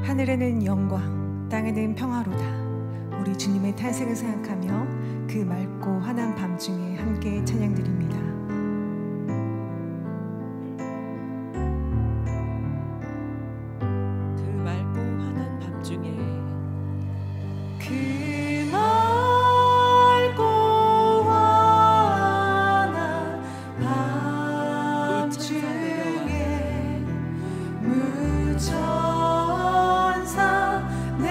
하늘에는 영광, 땅에는 평화로다. 우리 주님의 탄생을 생각하며 그 맑고 환한 밤중에 함께 찬양드립니다. 그 맑고 환한 밤중에 그 맑고 환한 밤중에 무천사 내려와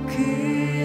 그 손에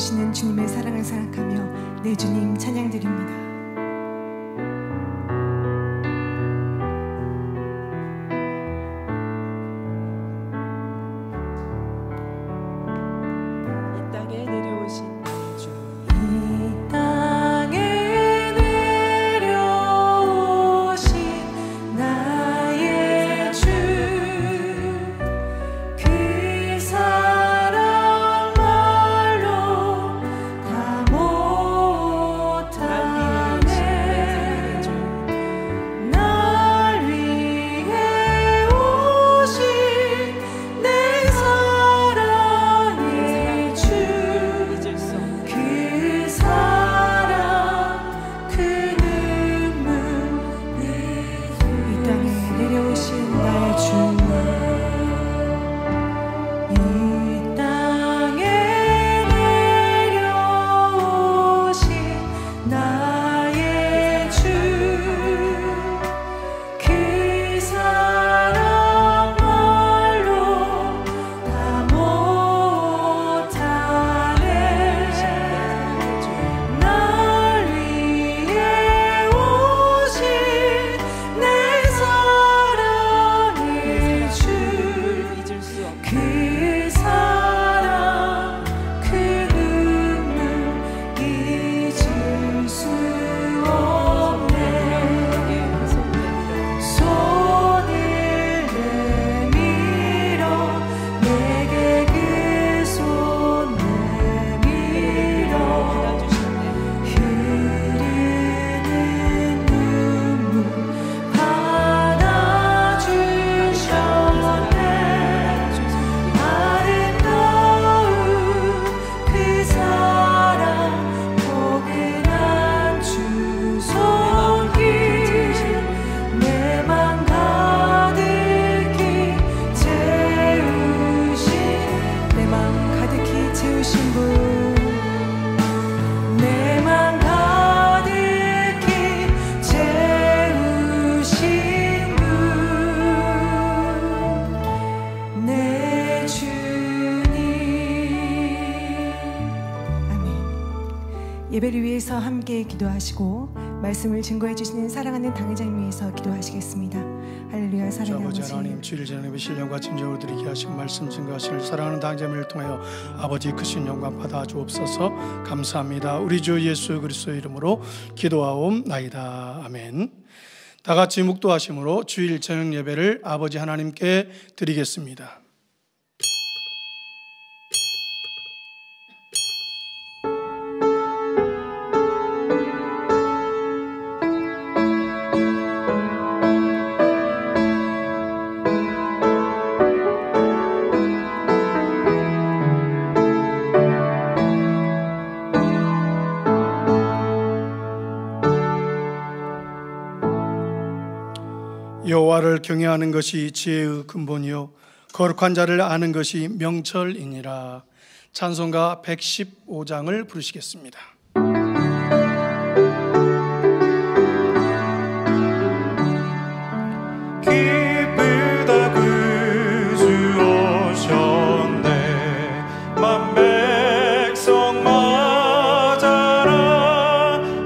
내려오시는 주님의 사랑을 생각하며 내 주님 찬양드립니다. 예배를 위해서 함께 기도하시고 말씀을 증거해 주시는 사랑하는 당회장님 위해서 기도하시겠습니다. 할렐루야. 사랑하는 아버지 하나님, 주일 저녁에 신령과 진정을 드리게 하시고 말씀 증거하시는 사랑하는 당회장님을 통하여 아버지 크신 영광 받아 주옵소서. 감사합니다. 우리 주 예수 그리스도의 이름으로 기도하옵나이다. 아멘. 다 같이 묵도하심으로 주일 저녁 예배를 아버지 하나님께 드리겠습니다. 여호와를 경외하는 것이 지혜의 근본이요 거룩한 자를 아는 것이 명철이니라. 찬송가 115장을 부르시겠습니다. 기쁘다 구주 오셨네. 만 백성 맞아라.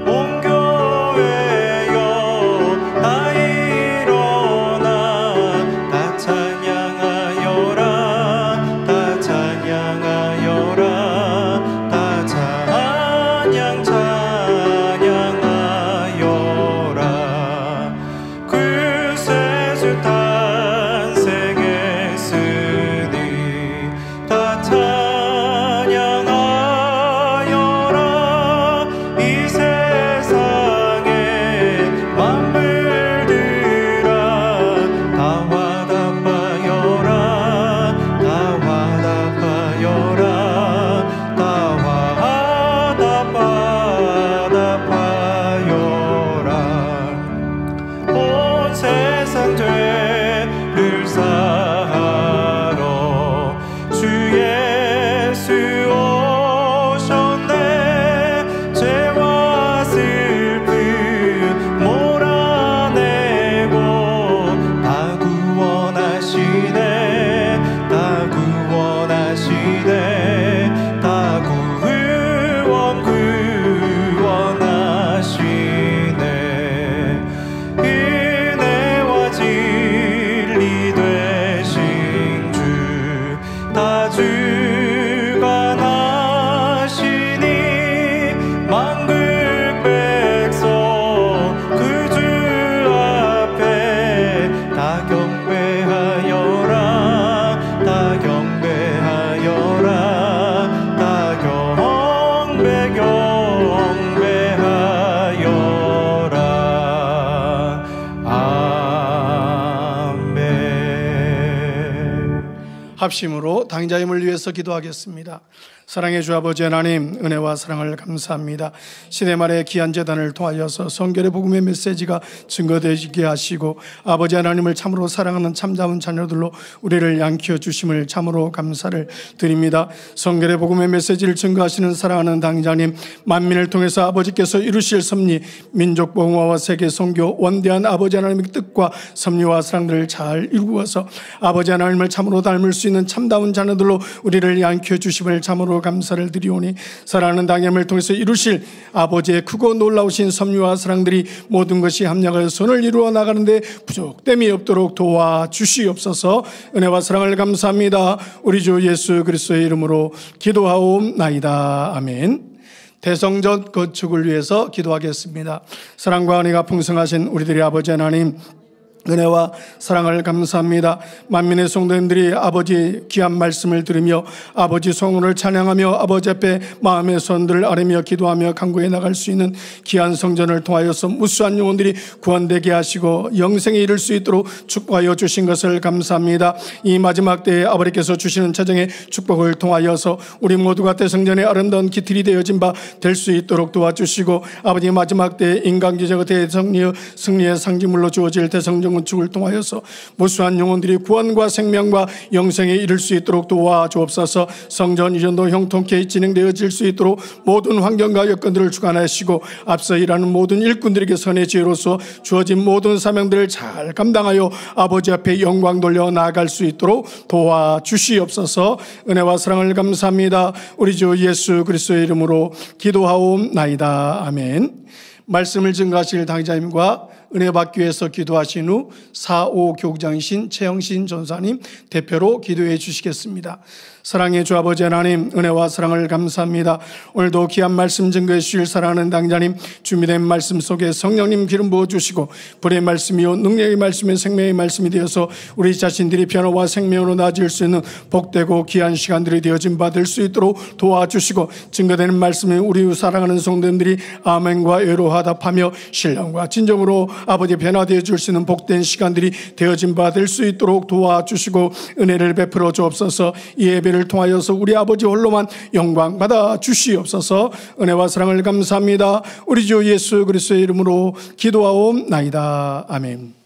온 교회여 다 일어나. 다 찬양하여라. 다 찬양하여라. 다 찬양하여라. 합심으로 당자임을 위해서 기도하겠습니다. 사랑의 주 아버지 하나님, 은혜와 사랑을 감사합니다. 시대 말의 귀한 재단을 통하여서 성결의 복음의 메시지가 증거되게 하시고 아버지 하나님을 참으로 사랑하는 참다운 자녀들로 우리를 양키워 주심을 참으로 감사를 드립니다. 성결의 복음의 메시지를 증거하시는 사랑하는 당자님, 만민을 통해서 아버지께서 이루실 섭리, 민족 복음화와 세계 선교, 원대한 아버지 하나님의 뜻과 섭리와 사랑들을 잘 이루어서 아버지 하나님을 참으로 닮을 수 있는 참다운 자녀들로 우리를 양키워 주심을 참으로 감사를 드리오니, 사랑하는 당임을 통해서 이루실 아버지의 크고 놀라우신 섭리와 사랑들이 모든 것이 합력하여 선을 이루어 나가는데 부족됨이 없도록 도와주시옵소서. 은혜와 사랑을 감사합니다. 우리 주 예수 그리스도의 이름으로 기도하옵나이다. 아멘. 대성전 건축을 위해서 기도하겠습니다. 사랑과 은혜가 풍성하신 우리들의 아버지 하나님, 은혜와 사랑을 감사합니다. 만민의 성도님들이 아버지 귀한 말씀을 들으며 아버지 성원을 찬양하며 아버지 앞에 마음의 손들을 아뢰며 기도하며 간구해 나갈 수 있는 귀한 성전을 통하여서 무수한 영혼들이 구원되게 하시고 영생에 이를 수 있도록 축복하여 주신 것을 감사합니다. 이 마지막 때에 아버지께서 주시는 최정의 축복을 통하여서 우리 모두가 대성전의 아름다운 기틀이 되어진 바 될 수 있도록 도와주시고, 아버지 마지막 때에 인간기적의 대성리의 승리의 상징물로 주어질 대성전 건축을 통하여서 무수한 영혼들이 구원과 생명과 영생에 이를 수 있도록 도와주옵소서. 성전 이전도 형통케 진행되어질 수 있도록 모든 환경과 여건들을 주관하시고 앞서 일하는 모든 일꾼들에게 선의 지혜로서 주어진 모든 사명들을 잘 감당하여 아버지 앞에 영광 돌려 나아갈 수 있도록 도와주시옵소서. 은혜와 사랑을 감사합니다. 우리 주 예수 그리스도의 이름으로 기도하옵나이다. 아멘. 말씀을 증거하실 당자님과 은혜 받기 위해서 기도하신 후 4.5 교구장이신 최영신 전사님 대표로 기도해 주시겠습니다. 사랑의 주 아버지 하나님, 은혜와 사랑을 감사합니다. 오늘도 귀한 말씀 증거해 주실 사랑하는 당자님, 준비된 말씀 속에 성령님 기름 부어주시고 불의 말씀이요 능력의 말씀이 생명의 말씀이 되어서 우리 자신들이 변화와 생명으로 나아질 수 있는 복되고 귀한 시간들이 되어진 바 될 수 있도록 도와주시고, 증거되는 말씀이 우리 사랑하는 성도님들이 아멘과 예로 화답하며 신령과 진정으로 아버지 변화되어 줄 수 있는 복된 시간들이 되어진 바 될 수 있도록 도와주시고 은혜를 베풀어 주옵소서. 이 예배를 통하여서 우리 아버지 홀로만 영광 받아 주시옵소서. 은혜와 사랑을 감사합니다. 우리 주 예수 그리스도의 이름으로 기도하옵나이다. 아멘.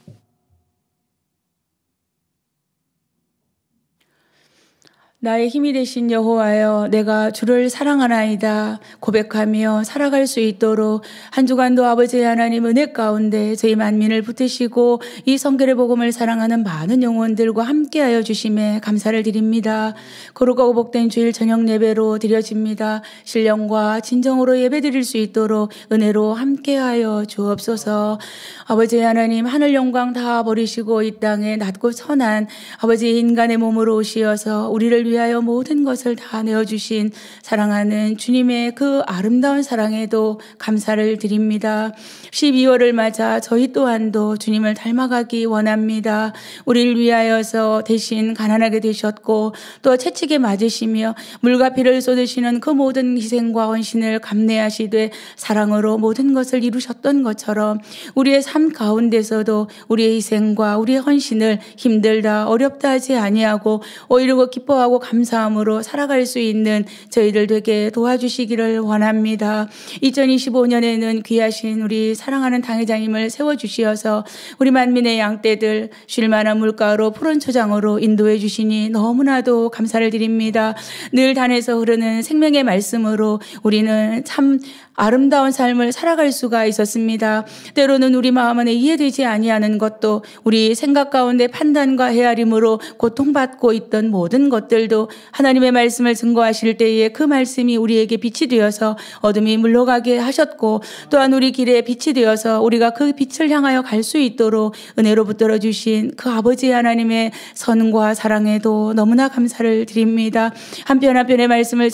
나의 힘이 되신 여호와여, 내가 주를 사랑하나이다 고백하며 살아갈 수 있도록 한 주간도 아버지 하나님 은혜 가운데 저희 만민을 붙드시고 이 성결의 복음을 사랑하는 많은 영혼들과 함께하여 주심에 감사를 드립니다. 거룩하고 복된 주일 저녁 예배로 드려집니다. 신령과 진정으로 예배드릴 수 있도록 은혜로 함께하여 주옵소서. 아버지 하나님, 하늘 영광 다 버리시고 이 땅에 낮고 선한 아버지 인간의 몸으로 오시어서 우리를 위하여 모든 것을 다 내어주신 사랑하는 주님의 그 아름다운 사랑에도 감사를 드립니다. 12월을 맞아 저희 또한도 주님을 닮아가기 원합니다. 우리를 위하여서 대신 가난하게 되셨고 또 채찍에 맞으시며 물과 피를 쏟으시는 그 모든 희생과 헌신을 감내하시되 사랑으로 모든 것을 이루셨던 것처럼 우리의 삶 가운데서도 우리의 희생과 우리의 헌신을 힘들다 어렵다 하지 아니하고 오히려 기뻐하고 감사함으로 살아갈 수 있는 저희들 되게 도와주시기를 원합니다. 2025년에는 귀하신 우리 사랑하는 당회장님을 세워주시어서 우리 만민의 양떼들 쉴만한 물가로 푸른 초장으로 인도해 주시니 너무나도 감사를 드립니다. 늘 단에서 흐르는 생명의 말씀으로 우리는 참 아름다운 삶을 살아갈 수가 있었습니다. 때로는 우리 마음 안에 이해되지 아니하는 것도 우리 생각 가운데 판단과 헤아림으로 고통받고 있던 모든 것들도 하나님의 말씀을 증거하실 때에 그 말씀이 우리에게 빛이 되어서 어둠이 물러가게 하셨고 또한 우리 길에 빛이 되어서 우리가 그 빛을 향하여 갈 수 있도록 은혜로 붙들어 주신 그 아버지 하나님의 선과 사랑에도 너무나 감사를 드립니다. 한편 한편의 말씀을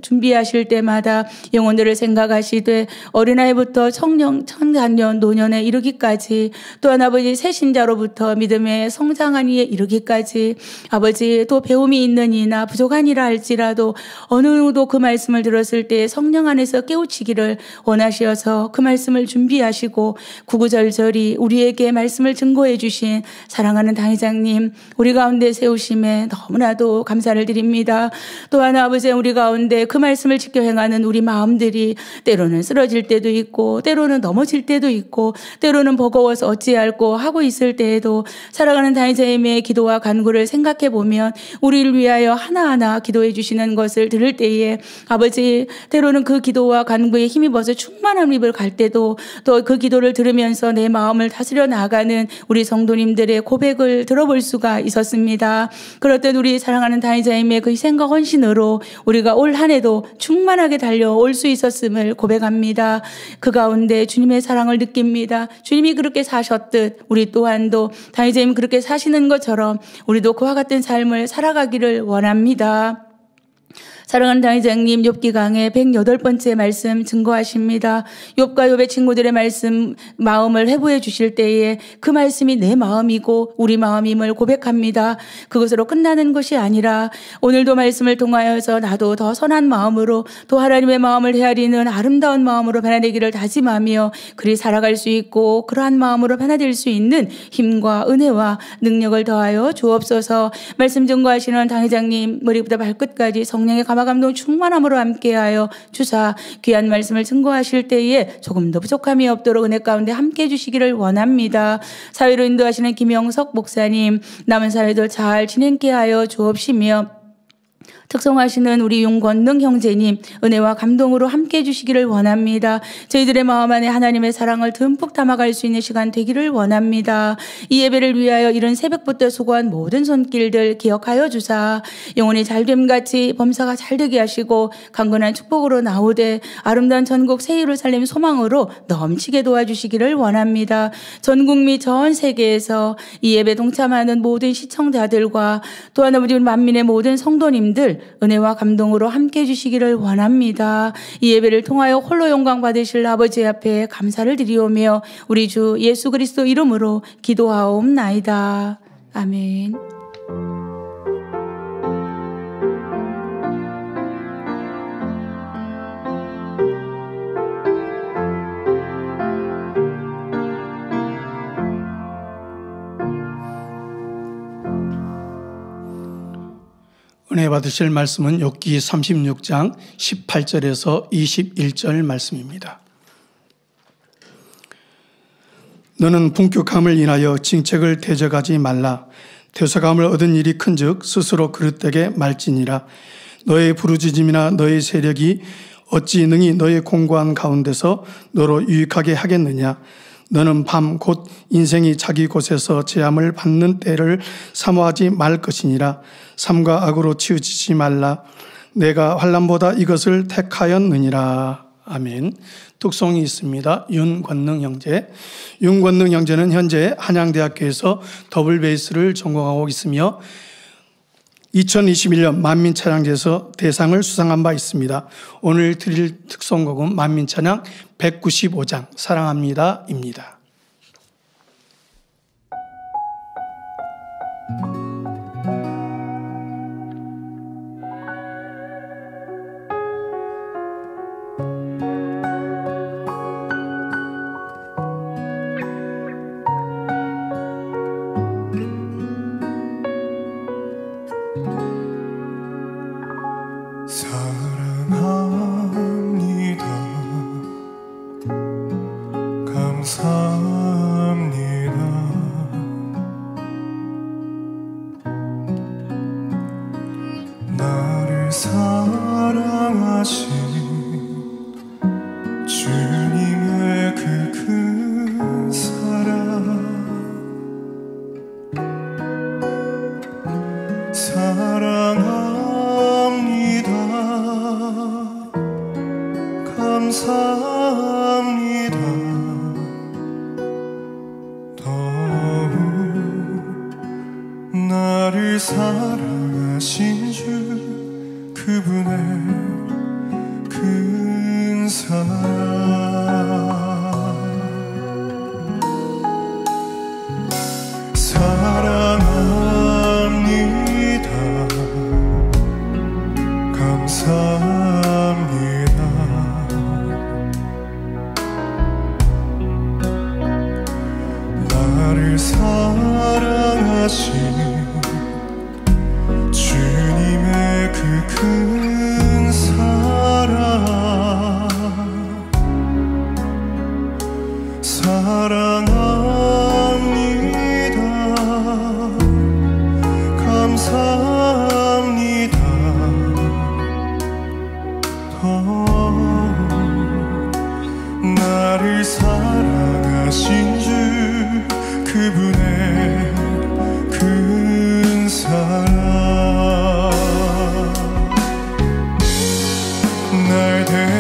준비하실 때마다 영혼들을 생각하시되 어린아이부터 청소년, 노년에 이르기까지 또한 아버지 새신자로부터 믿음의 성장한 이에 이르기까지 아버지 또 배움이 있는 부족하니나 부족하니라 할지라도 어느 누구도 그 말씀을 들었을 때 성령 안에서 깨우치기를 원하시어서 그 말씀을 준비하시고 구구절절히 우리에게 말씀을 증거해 주신 사랑하는 당회장님 우리 가운데 세우심에 너무나도 감사를 드립니다. 또한 아버지 우리 가운데 그 말씀을 지켜 행하는 우리 마음들이 때로는 쓰러질 때도 있고 때로는 넘어질 때도 있고 때로는 버거워서 어찌할꼬 하고 있을 때에도 살아가는 당회자님의 기도와 간구를 생각해 보면 우리를 위하여 하나하나 기도해 주시는 것을 들을 때에 아버지 때로는 그 기도와 간구에 힘입어서 충만함을 갈 때도 또 그 기도를 들으면서 내 마음을 다스려 나가는 우리 성도님들의 고백을 들어볼 수가 있었습니다. 그럴 때 우리 사랑하는 당회자님의 그 희생과 헌신으로 우리가 올 한 해도 충만하게 달려올 수 있었음을 고백합니다. 그 가운데 주님의 사랑을 느낍니다. 주님이 그렇게 사셨듯 우리 또한도 당회자님 그렇게 사시는 것처럼 우리도 그와 같은 삶을 살아가기를 원합니다. 사랑하는 당회장님 욥기 강의 108번째 말씀 증거하십니다. 욥과 욥의 친구들의 말씀 마음을 회부해 주실 때에 그 말씀이 내 마음이고 우리 마음임을 고백합니다. 그것으로 끝나는 것이 아니라 오늘도 말씀을 통하여서 나도 더 선한 마음으로 또 하나님의 마음을 헤아리는 아름다운 마음으로 변화되기를 다짐하며 그리 살아갈 수 있고 그러한 마음으로 변화될 수 있는 힘과 은혜와 능력을 더하여 주옵소서. 말씀 증거하시는 당회장님 머리부터 발끝까지 성령의 감화감동 충만함으로 함께하여 주사 귀한 말씀을 증거하실 때에 조금 더 부족함이 없도록 은혜 가운데 함께해 주시기를 원합니다. 사회로 인도하시는 김영석 목사님 남은 사회도 잘 진행케 하여 주옵시며 특성하시는 우리 윤권능 형제님 은혜와 감동으로 함께해 주시기를 원합니다. 저희들의 마음 안에 하나님의 사랑을 듬뿍 담아갈 수 있는 시간 되기를 원합니다. 이 예배를 위하여 이른 새벽부터 수고한 모든 손길들 기억하여 주사 영혼이 잘됨같이 범사가 잘되게 하시고 강건한 축복으로 나오되 아름다운 전국 새 예루살렘 소망으로 넘치게 도와주시기를 원합니다. 전국 및 전 세계에서 이 예배 동참하는 모든 시청자들과 또한 우리 만민의 모든 성도님들 은혜와 감동으로 함께해 주시기를 원합니다. 이 예배를 통하여 홀로 영광 받으실 아버지 앞에 감사를 드리오며 우리 주 예수 그리스도 이름으로 기도하옵나이다. 아멘. 은혜 받으실 말씀은 욥기 36장 18절에서 21절 말씀입니다. 너는 분격함을 인하여 징책을 대적하지 말라. 대속함을 얻은 일이 큰즉 스스로 그릇되게 말지니라. 너의 부르짖음이나 너의 세력이 어찌 능히 너의 공고한 가운데서 너로 유익하게 하겠느냐. 너는 밤 곧 인생이 자기 곳에서 제함을 받는 때를 사모하지 말 것이니라. 삼가 악으로 치우치지 말라. 내가 환난보다 이것을 택하였느니라. 아멘. 특송이 있습니다. 윤권능 형제. 윤권능 형제는 현재 한양대학교에서 더블 베이스를 전공하고 있으며 2021년 만민찬양제에서 대상을 수상한 바 있습니다. 오늘 드릴 특송곡은 만민찬양 195장 사랑합니다입니다. 사랑합니다.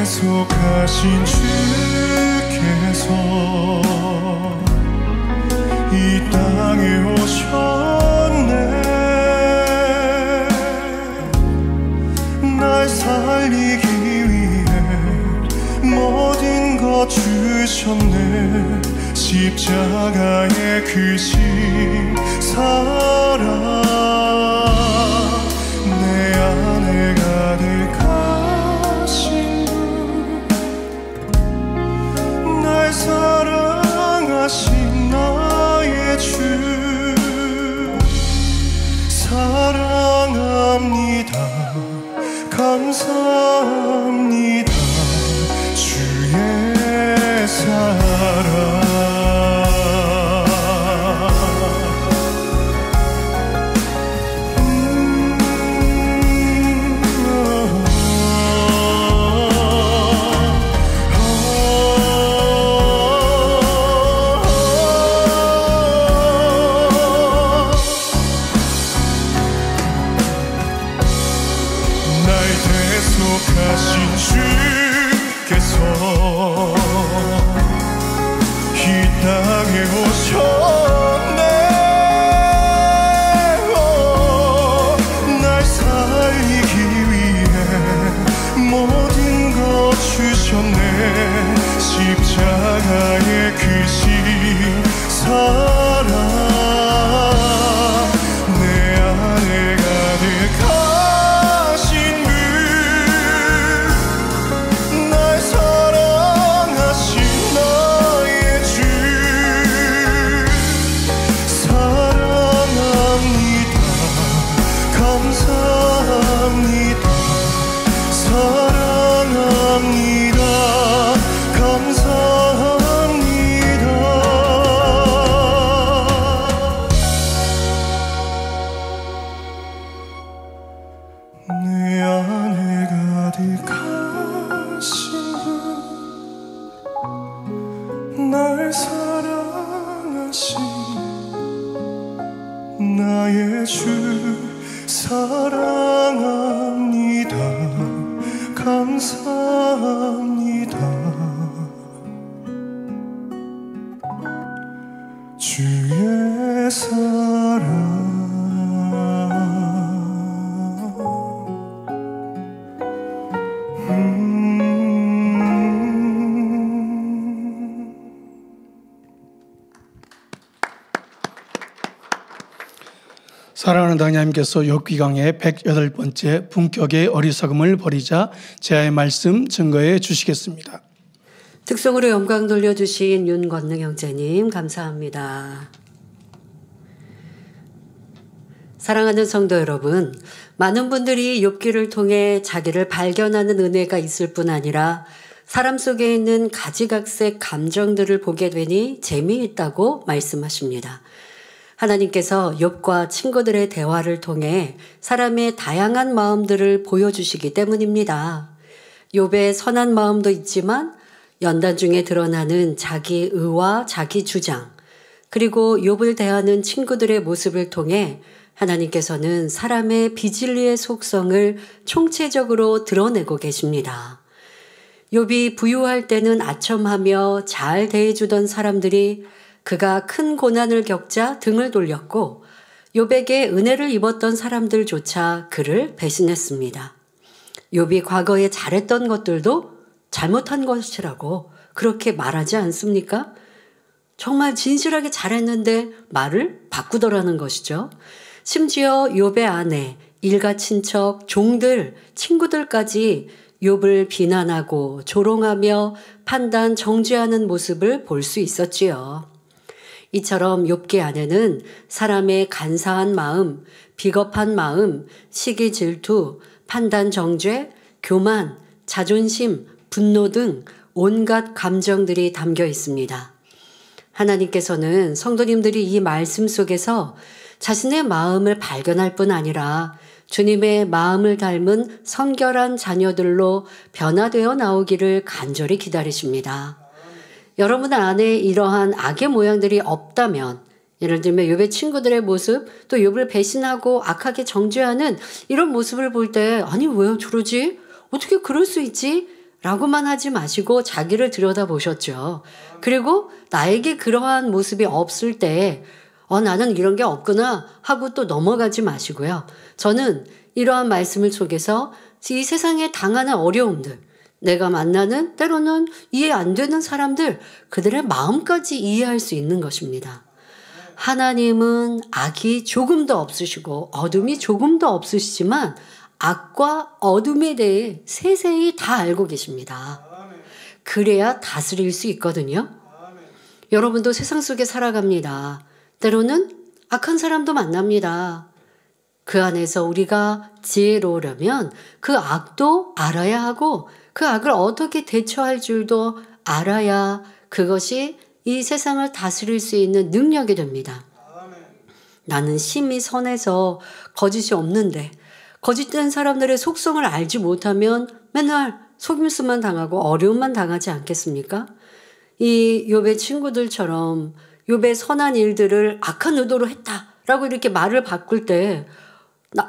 대속하신 주께서 이 땅에 오셨네. 날 살리기 위해 모든 것 주셨네. 십자가의 그 사랑 내 안에 가득하신 분, 날 사랑하신 나의 주, 사랑합니다. 감사합니다. 주의 사랑. 십자가의 그 사랑 내 안에 가득하신 분, 날 사랑하신 나의 주, 사랑합니다. 감사합니다. 사랑합니다. 감사합니다. 내 안에 가득하신 분, 날 사랑하신 나의 주, 사랑합니다. 감사합니다. 주의 사랑. 사랑하는 당님께서 욥기강의 108번째 분격의 어리석음을 버리자 제아의 말씀 증거해 주시겠습니다. 특송으로 영광 돌려주신 윤건능 형제님 감사합니다. 사랑하는 성도 여러분, 많은 분들이 욥기를 통해 자기를 발견하는 은혜가 있을 뿐 아니라 사람 속에 있는 가지각색 감정들을 보게 되니 재미있다고 말씀하십니다. 하나님께서 욥과 친구들의 대화를 통해 사람의 다양한 마음들을 보여주시기 때문입니다. 욥의 선한 마음도 있지만 연단 중에 드러나는 자기 의와 자기 주장, 그리고 욥을 대하는 친구들의 모습을 통해 하나님께서는 사람의 비진리의 속성을 총체적으로 드러내고 계십니다. 욥이 부유할 때는 아첨하며 잘 대해주던 사람들이 그가 큰 고난을 겪자 등을 돌렸고, 욥에게 은혜를 입었던 사람들조차 그를 배신했습니다. 욥이 과거에 잘했던 것들도 잘못한 것이라고 그렇게 말하지 않습니까? 정말 진실하게 잘했는데 말을 바꾸더라는 것이죠. 심지어 욥의 아내, 일가 친척, 종들, 친구들까지 욥을 비난하고 조롱하며 판단, 정죄하는 모습을 볼 수 있었지요. 이처럼 욥기 안에는 사람의 간사한 마음, 비겁한 마음, 시기 질투, 판단 정죄, 교만, 자존심, 분노 등 온갖 감정들이 담겨 있습니다. 하나님께서는 성도님들이 이 말씀 속에서 자신의 마음을 발견할 뿐 아니라 주님의 마음을 닮은 성결한 자녀들로 변화되어 나오기를 간절히 기다리십니다. 여러분 안에 이러한 악의 모양들이 없다면, 예를 들면 욥의 친구들의 모습, 또 욥을 배신하고 악하게 정죄하는 이런 모습을 볼 때, 아니 왜 저러지? 어떻게 그럴 수 있지? 라고만 하지 마시고 자기를 들여다보셨죠. 그리고 나에게 그러한 모습이 없을 때 나는 이런 게 없구나 하고 또 넘어가지 마시고요. 저는 이러한 말씀을 속에서 이 세상에 당하는 어려움들, 내가 만나는 때로는 이해 안 되는 사람들, 그들의 마음까지 이해할 수 있는 것입니다. 하나님은 악이 조금도 없으시고 어둠이 조금도 없으시지만 악과 어둠에 대해 세세히 다 알고 계십니다. 그래야 다스릴 수 있거든요. 여러분도 세상 속에 살아갑니다. 때로는 악한 사람도 만납니다. 그 안에서 우리가 지혜로우려면 그 악도 알아야 하고 그 악을 어떻게 대처할 줄도 알아야 그것이 이 세상을 다스릴 수 있는 능력이 됩니다. 나는 심히 선해서 거짓이 없는데 거짓된 사람들의 속성을 알지 못하면 맨날 속임수만 당하고 어려움만 당하지 않겠습니까? 이 욥의 친구들처럼 욥의 선한 일들을 악한 의도로 했다라고 이렇게 말을 바꿀 때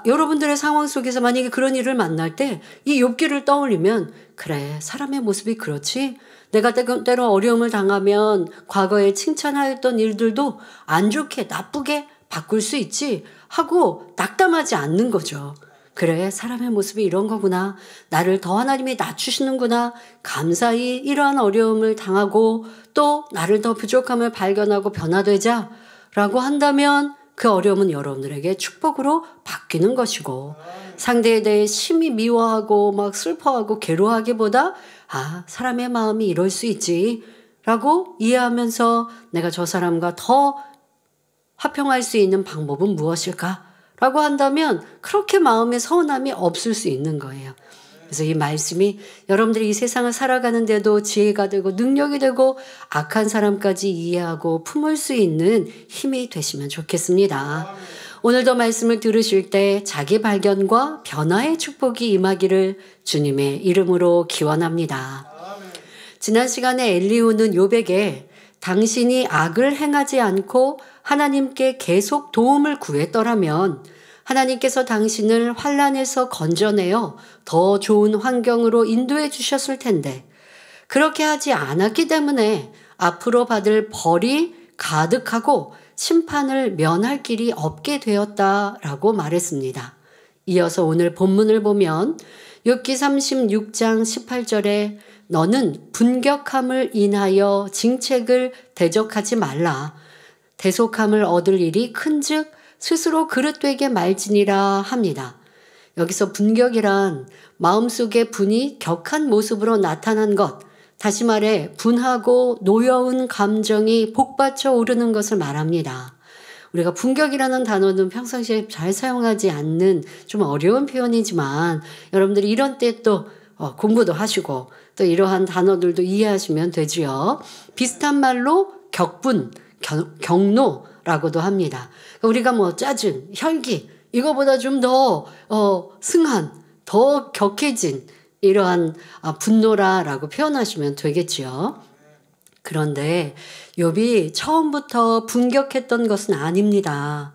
여러분들의 상황 속에서 만약에 그런 일을 만날 때 이 욥기를 떠올리면 그래, 사람의 모습이 그렇지. 내가 때로 어려움을 당하면 과거에 칭찬하였던 일들도 안 좋게 나쁘게 바꿀 수 있지 하고 낙담하지 않는 거죠. 그래, 사람의 모습이 이런 거구나. 나를 더 하나님이 낮추시는구나. 감사히 이러한 어려움을 당하고 또 나를 더 부족함을 발견하고 변화되자 라고 한다면 그 어려움은 여러분들에게 축복으로 바뀌는 것이고 상대에 대해 심히 미워하고 막 슬퍼하고 괴로워하기보다 사람의 마음이 이럴 수 있지 라고 이해하면서 내가 저 사람과 더 화평할 수 있는 방법은 무엇일까? 라고 한다면 그렇게 마음에 서운함이 없을 수 있는 거예요. 그래서 이 말씀이 여러분들이 이 세상을 살아가는데도 지혜가 되고 능력이 되고 악한 사람까지 이해하고 품을 수 있는 힘이 되시면 좋겠습니다. 오늘도 말씀을 들으실 때 자기 발견과 변화의 축복이 임하기를 주님의 이름으로 기원합니다. 지난 시간에 엘리후는 욥에게 당신이 악을 행하지 않고 하나님께 계속 도움을 구했더라면 하나님께서 당신을 환난에서 건져내어 더 좋은 환경으로 인도해 주셨을 텐데 그렇게 하지 않았기 때문에 앞으로 받을 벌이 가득하고 심판을 면할 길이 없게 되었다라고 말했습니다. 이어서 오늘 본문을 보면 욥기 36장 18절에 너는 분격함을 인하여 징책을 대적하지 말라. 대속함을 얻을 일이 큰즉 스스로 그릇되게 말지니라 합니다. 여기서 분격이란 마음속의 분이 격한 모습으로 나타난 것, 다시 말해 분하고 노여운 감정이 복받쳐 오르는 것을 말합니다. 우리가 분격이라는 단어는 평상시에 잘 사용하지 않는 좀 어려운 표현이지만 여러분들이 이런 때 또 공부도 하시고 또 이러한 단어들도 이해하시면 되지요. 비슷한 말로 격분, 경노라고도 합니다. 우리가 뭐 짜증, 혈기 이거보다 좀 더 승한, 더 격해진 이러한 분노라라고 표현하시면 되겠지요. 그런데 욥이 처음부터 분격했던 것은 아닙니다.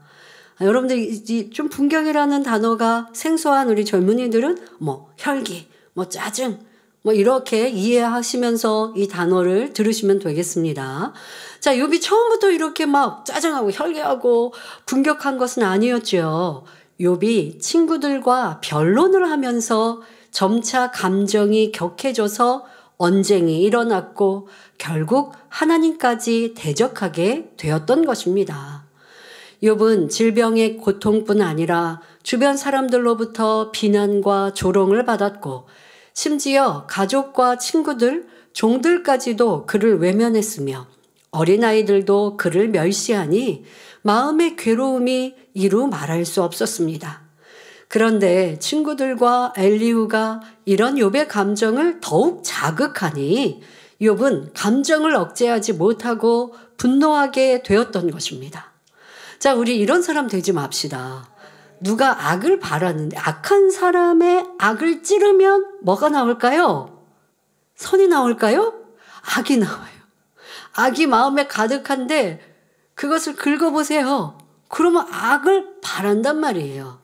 여러분들 좀 분격이라는 단어가 생소한 우리 젊은이들은 뭐 혈기, 뭐 짜증, 뭐 이렇게 이해하시면서 이 단어를 들으시면 되겠습니다. 자, 욥이 처음부터 이렇게 막 짜증하고 혈기하고 분격한 것은 아니었죠. 욥이 친구들과 변론을 하면서 점차 감정이 격해져서 언쟁이 일어났고 결국 하나님까지 대적하게 되었던 것입니다. 욥은 질병의 고통뿐 아니라 주변 사람들로부터 비난과 조롱을 받았고 심지어 가족과 친구들, 종들까지도 그를 외면했으며 어린아이들도 그를 멸시하니 마음의 괴로움이 이루 말할 수 없었습니다. 그런데 친구들과 엘리후가 이런 욥의 감정을 더욱 자극하니 욥은 감정을 억제하지 못하고 분노하게 되었던 것입니다. 자, 우리 이런 사람 되지 맙시다. 누가 악을 바라는데 악한 사람의 악을 찌르면 뭐가 나올까요? 선이 나올까요? 악이 나와요. 악이 마음에 가득한데 그것을 긁어보세요. 그러면 악을 바란단 말이에요.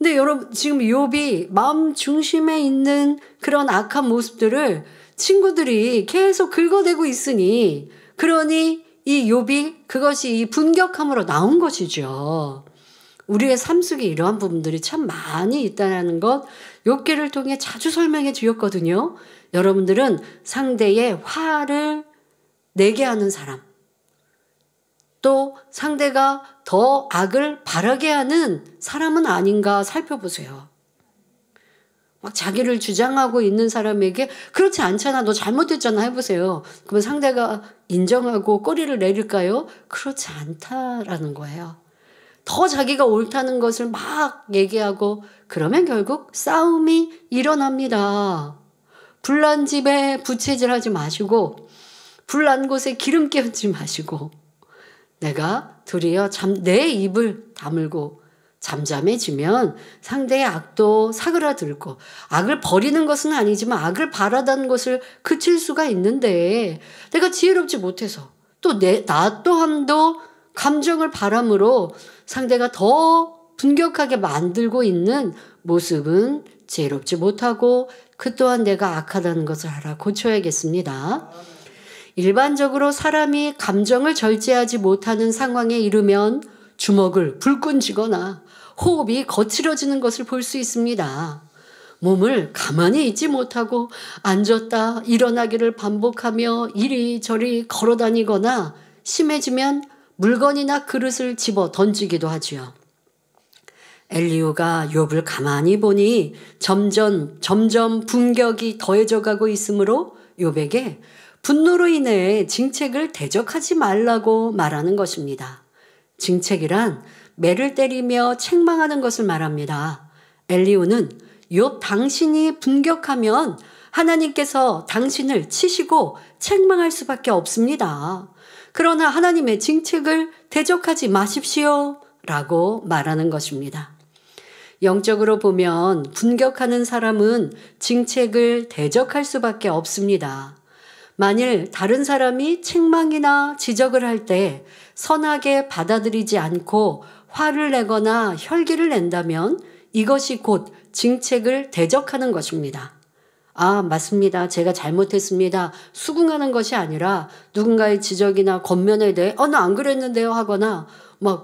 근데 여러분 지금 욥이 마음 중심에 있는 그런 악한 모습들을 친구들이 계속 긁어대고 있으니 그러니 이 욥이 그것이 이 분격함으로 나온 것이죠. 우리의 삶 속에 이러한 부분들이 참 많이 있다는 것 욥기를 통해 자주 설명해 주었거든요. 여러분들은 상대의 화를 내게 하는 사람, 또 상대가 더 악을 바라게 하는 사람은 아닌가 살펴보세요. 막 자기를 주장하고 있는 사람에게 그렇지 않잖아, 너 잘못했잖아 해보세요. 그러면 상대가 인정하고 꼬리를 내릴까요? 그렇지 않다라는 거예요. 더 자기가 옳다는 것을 막 얘기하고 그러면 결국 싸움이 일어납니다. 불난 집에 부채질하지 마시고 불난 곳에 기름 끼얹지 마시고 내가 도리어 내 입을 다물고 잠잠해지면 상대의 악도 사그라들고 악을 버리는 것은 아니지만 악을 바라다는 것을 그칠 수가 있는데 내가 지혜롭지 못해서 또 나 또한도 감정을 바람으로 상대가 더 분격하게 만들고 있는 모습은 지혜롭지 못하고 그 또한 내가 악하다는 것을 알아 고쳐야겠습니다. 일반적으로 사람이 감정을 절제하지 못하는 상황에 이르면 주먹을 불끈 쥐거나 호흡이 거칠어지는 것을 볼 수 있습니다. 몸을 가만히 있지 못하고 앉았다 일어나기를 반복하며 이리저리 걸어다니거나 심해지면 물건이나 그릇을 집어 던지기도 하지요. 엘리후가 욥을 가만히 보니 점점 분격이 더해져 가고 있으므로 욥에게 분노로 인해 징책을 대적하지 말라고 말하는 것입니다. 징책이란 매를 때리며 책망하는 것을 말합니다. 엘리후는 욥 당신이 분격하면 하나님께서 당신을 치시고 책망할 수밖에 없습니다. 그러나 하나님의 징책을 대적하지 마십시오 라고 말하는 것입니다. 영적으로 보면 분격하는 사람은 징책을 대적할 수밖에 없습니다. 만일 다른 사람이 책망이나 지적을 할 때 선하게 받아들이지 않고 화를 내거나 혈기를 낸다면 이것이 곧 징책을 대적하는 것입니다. 아, 맞습니다. 제가 잘못했습니다. 수긍하는 것이 아니라 누군가의 지적이나 권면에 대해 나 안 그랬는데요 하거나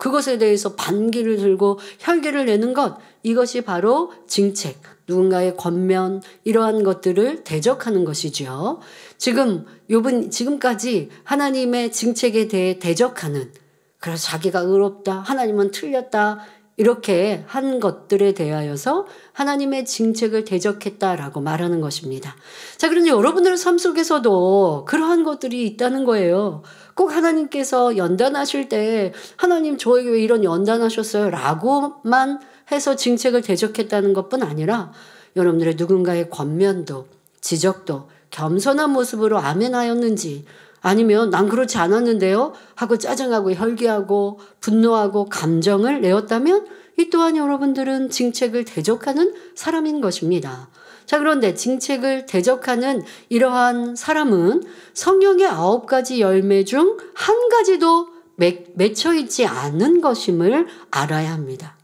그것에 대해서 반기를 들고 혈기를 내는 것, 이것이 바로 징책, 누군가의 권면, 이러한 것들을 대적하는 것이죠. 지금 욥은 지금까지 하나님의 징책에 대해 대적하는, 그래서 자기가 의롭다, 하나님은 틀렸다, 이렇게 한 것들에 대하여서 하나님의 징책을 대적했다라고 말하는 것입니다. 자, 그런데 여러분들의 삶 속에서도 그러한 것들이 있다는 거예요. 꼭 하나님께서 연단하실 때 하나님 저에게 왜 이런 연단하셨어요? 라고만 해서 징책을 대적했다는 것뿐 아니라 여러분들의 누군가의 권면도 지적도 겸손한 모습으로 아멘하였는지 아니면 난 그렇지 않았는데요 하고 짜증하고 혈기하고 분노하고 감정을 내었다면 이 또한 여러분들은 징책을 대적하는 사람인 것입니다. 자, 그런데 징책을 대적하는 이러한 사람은 성령의 9가지 열매 중 한 가지도 맺혀 있지 않은 것임을 알아야 합니다.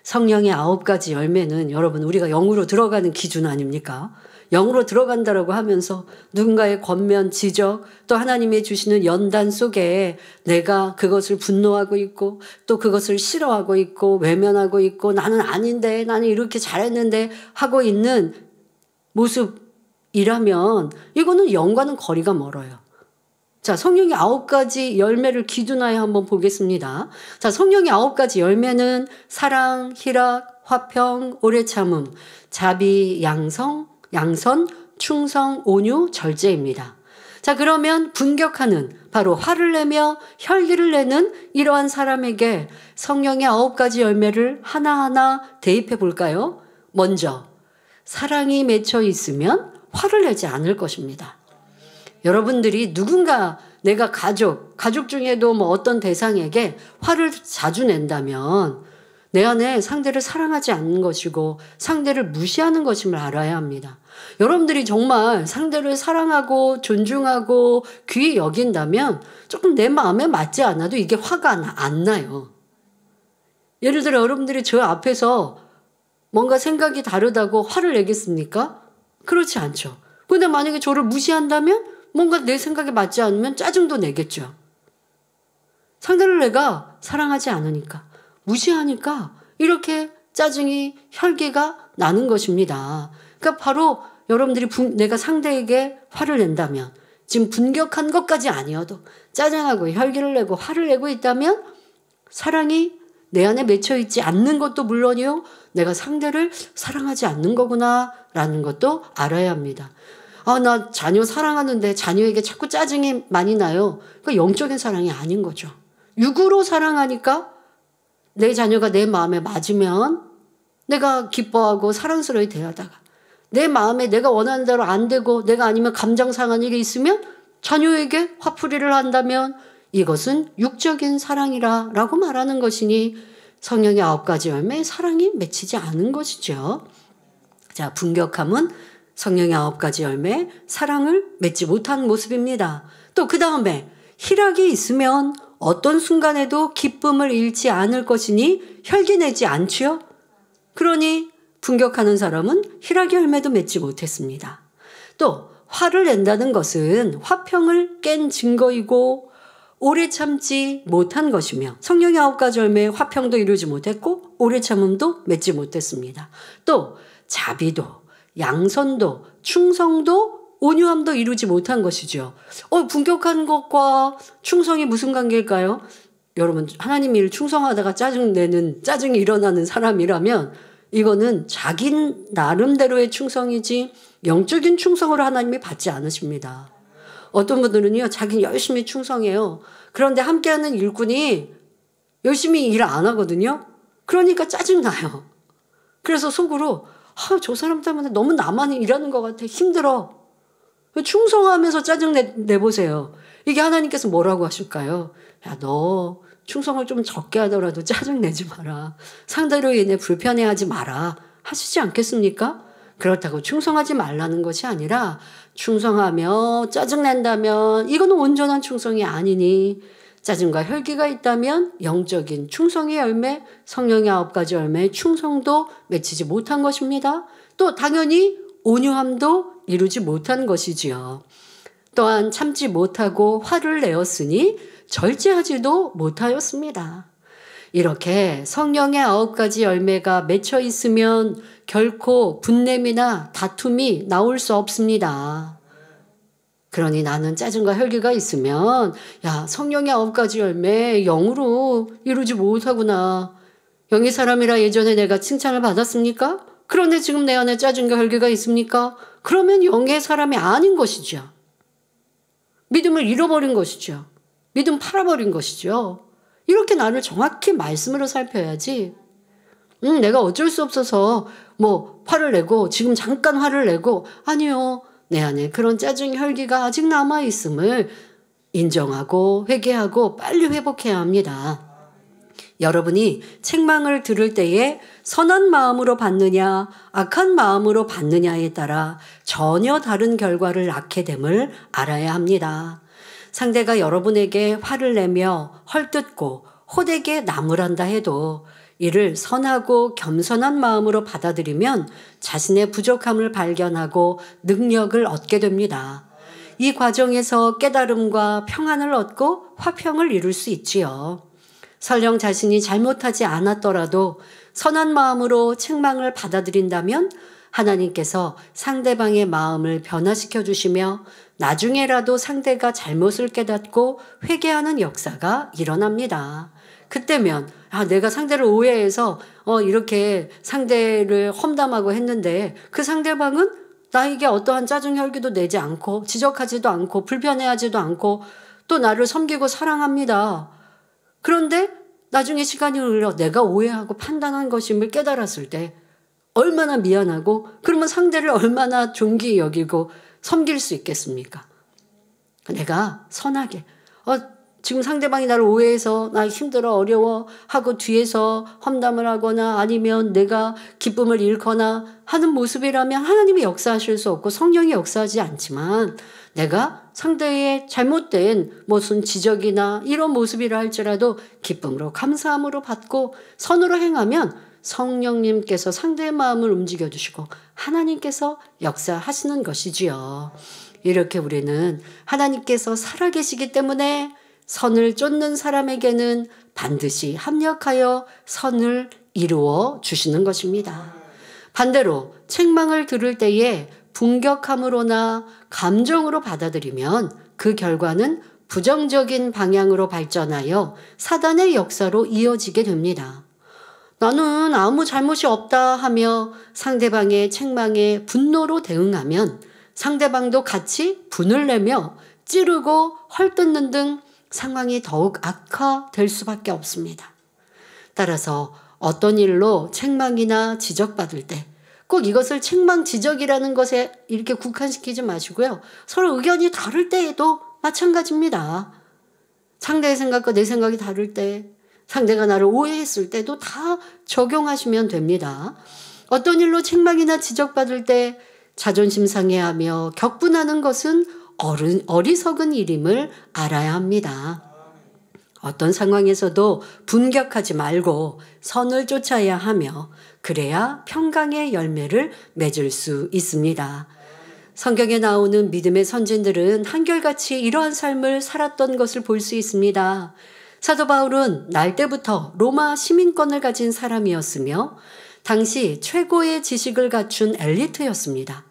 성령의 9가지 열매는 여러분 우리가 영으로 들어가는 기준 아닙니까? 영으로 들어간다라고 하면서 누군가의 권면, 지적, 또 하나님이 주시는 연단 속에 내가 그것을 분노하고 있고 또 그것을 싫어하고 있고 외면하고 있고 나는 아닌데 나는 이렇게 잘했는데 하고 있는 모습이라면 이거는 영과는 거리가 멀어요. 자, 성령의 9가지 열매를 기준하여 한번 보겠습니다. 자, 성령의 9가지 열매는 사랑, 희락, 화평, 오래 참음, 자비, 양선, 충성, 온유, 절제입니다. 자, 그러면 분격하는, 바로 화를 내며 혈기를 내는 이러한 사람에게 성령의 9가지 열매를 하나하나 대입해 볼까요? 먼저 사랑이 맺혀 있으면 화를 내지 않을 것입니다. 여러분들이 누군가 내가 가족 중에도 어떤 대상에게 화를 자주 낸다면 내 안에 상대를 사랑하지 않는 것이고 상대를 무시하는 것임을 알아야 합니다. 여러분들이 정말 상대를 사랑하고 존중하고 귀히 여긴다면 조금 내 마음에 맞지 않아도 이게 화가 안 나요. 예를 들어 여러분들이 저 앞에서 뭔가 생각이 다르다고 화를 내겠습니까? 그렇지 않죠. 근데 만약에 저를 무시한다면 뭔가 내 생각에 맞지 않으면 짜증도 내겠죠. 상대를 내가 사랑하지 않으니까, 무시하니까 이렇게 짜증이, 혈기가 나는 것입니다. 그러니까 바로 여러분들이 내가 상대에게 화를 낸다면, 지금 분격한 것까지 아니어도 짜증하고 혈기를 내고 화를 내고 있다면 사랑이 내 안에 맺혀 있지 않는 것도 물론이요, 내가 상대를 사랑하지 않는 거구나 라는 것도 알아야 합니다. 나 자녀 사랑하는데 자녀에게 자꾸 짜증이 많이 나요. 그러니까 영적인 사랑이 아닌 거죠. 육으로 사랑하니까 내 자녀가 내 마음에 맞으면 내가 기뻐하고 사랑스러이 대하다가 내 마음에 내가 원하는 대로 안 되고 내가 아니면 감정 상한 일이 있으면 자녀에게 화풀이를 한다면 이것은 육적인 사랑이라 라고 말하는 것이니 성령의 9가지 열매에 사랑이 맺히지 않은 것이죠. 자, 분격함은 성령의 9가지 열매에 사랑을 맺지 못한 모습입니다. 또 그 다음에 희락이 있으면 어떤 순간에도 기쁨을 잃지 않을 것이니 혈기내지 않지요. 그러니 분격하는 사람은 희락의 열매도 맺지 못했습니다. 또 화를 낸다는 것은 화평을 깬 증거이고 오래 참지 못한 것이며 성령의 9가지 열매에 화평도 이루지 못했고 오래 참음도 맺지 못했습니다. 또 자비도, 양선도, 충성도, 온유함도 이루지 못한 것이죠. 분격한 것과 충성이 무슨 관계일까요? 여러분, 하나님 일 충성하다가 짜증이 일어나는 사람이라면 이거는 자기 나름대로의 충성이지 영적인 충성으로 하나님이 받지 않으십니다. 어떤 분들은요, 자기는 열심히 충성해요. 그런데 함께하는 일꾼이 열심히 일 안 하거든요. 그러니까 짜증나요. 그래서 속으로 저 사람 때문에 너무 나만 일하는 것 같아. 힘들어. 충성하면서 짜증 내보세요. 이게 하나님께서 뭐라고 하실까요? 야, 너 충성을 좀 적게 하더라도 짜증 내지 마라. 상대로 인해 불편해하지 마라. 하시지 않겠습니까? 그렇다고 충성하지 말라는 것이 아니라 충성하며 짜증낸다면 이거는 온전한 충성이 아니니 짜증과 혈기가 있다면 영적인 충성의 열매, 성령의 9가지 열매의 충성도 맺히지 못한 것입니다. 또 당연히 온유함도 이루지 못한 것이지요. 또한 참지 못하고 화를 내었으니 절제하지도 못하였습니다. 이렇게 성령의 9가지 열매가 맺혀 있으면 결코 분냄이나 다툼이 나올 수 없습니다. 그러니 나는 짜증과 혈기가 있으면 성령의 9가지 열매 영으로 이루지 못하구나. 영의 사람이라 예전에 내가 칭찬을 받았습니까? 그런데 지금 내 안에 짜증과 혈기가 있습니까? 그러면 영의 사람이 아닌 것이죠. 믿음을 잃어버린 것이죠. 믿음 팔아버린 것이죠. 이렇게 나를 정확히 말씀으로 살펴야지. 내가 어쩔 수 없어서 화를 내고 지금 잠깐 화를 내고 아니요. 내 안에 그런 짜증 혈기가 아직 남아있음을 인정하고 회개하고 빨리 회복해야 합니다. 여러분이 책망을 들을 때에 선한 마음으로 받느냐 악한 마음으로 받느냐에 따라 전혀 다른 결과를 낳게 됨을 알아야 합니다. 상대가 여러분에게 화를 내며 헐뜯고 호되게 나무란다 해도 이를 선하고 겸손한 마음으로 받아들이면 자신의 부족함을 발견하고 능력을 얻게 됩니다. 이 과정에서 깨달음과 평안을 얻고 화평을 이룰 수 있지요. 설령 자신이 잘못하지 않았더라도 선한 마음으로 책망을 받아들인다면 하나님께서 상대방의 마음을 변화시켜 주시며 나중에라도 상대가 잘못을 깨닫고 회개하는 역사가 일어납니다. 그때면 내가 상대를 오해해서 이렇게 상대를 험담하고 했는데 그 상대방은 나에게 어떠한 짜증 혈기도 내지 않고 지적하지도 않고 불편해하지도 않고 또 나를 섬기고 사랑합니다. 그런데 나중에 시간이 흘러 내가 오해하고 판단한 것임을 깨달았을 때 얼마나 미안하고 그러면 상대를 얼마나 존귀히 여기고 섬길 수 있겠습니까? 내가 선하게 지금 상대방이 나를 오해해서 나 힘들어 어려워 하고 뒤에서 험담을 하거나 아니면 내가 기쁨을 잃거나 하는 모습이라면 하나님이 역사하실 수 없고 성령이 역사하지 않지만 내가 상대의 잘못된 무슨 지적이나 이런 모습이라 할지라도 기쁨으로 감사함으로 받고 선으로 행하면 성령님께서 상대의 마음을 움직여 주시고 하나님께서 역사하시는 것이지요. 이렇게 우리는 하나님께서 살아계시기 때문에 선을 쫓는 사람에게는 반드시 합력하여 선을 이루어 주시는 것입니다. 반대로 책망을 들을 때에 분격함으로나 감정으로 받아들이면 그 결과는 부정적인 방향으로 발전하여 사단의 역사로 이어지게 됩니다. 나는 아무 잘못이 없다 하며 상대방의 책망에 분노로 대응하면 상대방도 같이 분을 내며 찌르고 헐뜯는 등 상황이 더욱 악화될 수밖에 없습니다. 따라서 어떤 일로 책망이나 지적받을 때 꼭 이것을 책망 지적이라는 것에 이렇게 국한시키지 마시고요. 서로 의견이 다를 때에도 마찬가지입니다. 상대의 생각과 내 생각이 다를 때, 상대가 나를 오해했을 때도 다 적용하시면 됩니다. 어떤 일로 책망이나 지적받을 때 자존심 상해하며 격분하는 것은 어리석은 일임을 알아야 합니다. 어떤 상황에서도 분격하지 말고 선을 쫓아야 하며 그래야 평강의 열매를 맺을 수 있습니다. 성경에 나오는 믿음의 선진들은 한결같이 이러한 삶을 살았던 것을 볼 수 있습니다. 사도 바울은 날 때부터 로마 시민권을 가진 사람이었으며 당시 최고의 지식을 갖춘 엘리트였습니다.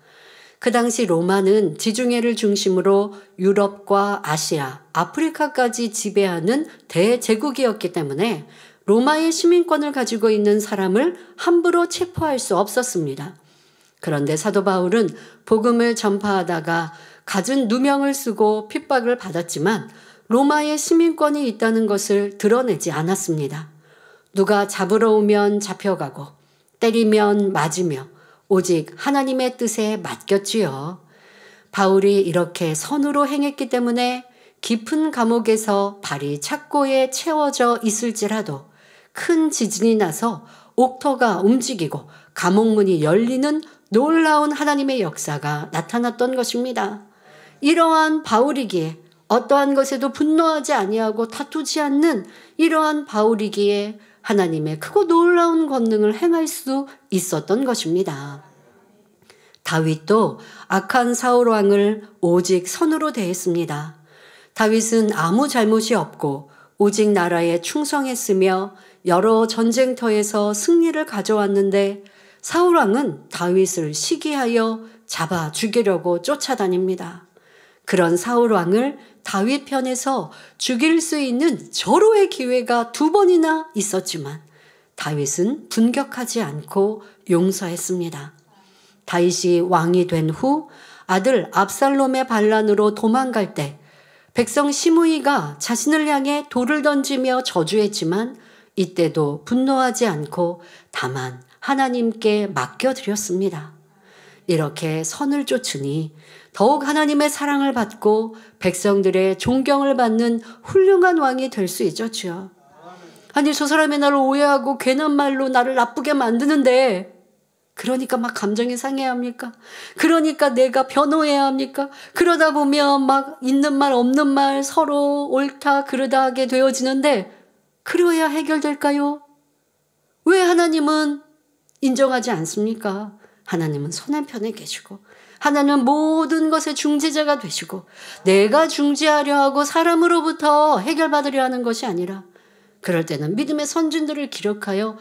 그 당시 로마는 지중해를 중심으로 유럽과 아시아, 아프리카까지 지배하는 대제국이었기 때문에 로마의 시민권을 가지고 있는 사람을 함부로 체포할 수 없었습니다. 그런데 사도 바울은 복음을 전파하다가 갖은 누명을 쓰고 핍박을 받았지만 로마의 시민권이 있다는 것을 드러내지 않았습니다. 누가 잡으러 오면 잡혀가고 때리면 맞으며 오직 하나님의 뜻에 맡겼지요. 바울이 이렇게 선으로 행했기 때문에 깊은 감옥에서 발이 착고에 채워져 있을지라도 큰 지진이 나서 옥터가 움직이고 감옥문이 열리는 놀라운 하나님의 역사가 나타났던 것입니다. 이러한 바울이기에 어떠한 것에도 분노하지 아니하고 다투지 않는 이러한 바울이기에 하나님의 크고 놀라운 권능을 행할 수 있었던 것입니다. 다윗도 악한 사울 왕을 오직 선으로 대했습니다. 다윗은 아무 잘못이 없고 오직 나라에 충성했으며 여러 전쟁터에서 승리를 가져왔는데 사울 왕은 다윗을 시기하여 잡아 죽이려고 쫓아다닙니다. 그런 사울 왕을 다윗 편에서 죽일 수 있는 절호의 기회가 2번이나 있었지만 다윗은 분격하지 않고 용서했습니다. 다윗이 왕이 된 후 아들 압살롬의 반란으로 도망갈 때 백성 시므이가 자신을 향해 돌을 던지며 저주했지만 이때도 분노하지 않고 다만 하나님께 맡겨드렸습니다. 이렇게 선을 쫓으니 더욱 하나님의 사랑을 받고 백성들의 존경을 받는 훌륭한 왕이 될 수 있었죠. 아니 저 사람이 나를 오해하고 괜한 말로 나를 나쁘게 만드는데 그러니까 막 감정이 상해야 합니까? 그러니까 내가 변호해야 합니까? 그러다 보면 막 있는 말 없는 말 서로 옳다 그르다 하게 되어지는데 그래야 해결될까요? 왜 하나님은 인정하지 않습니까? 하나님은 선한 편에 계시고 하나님은 모든 것의 중재자가 되시고 내가 중재하려 하고 사람으로부터 해결받으려 하는 것이 아니라 그럴 때는 믿음의 선진들을 기록하여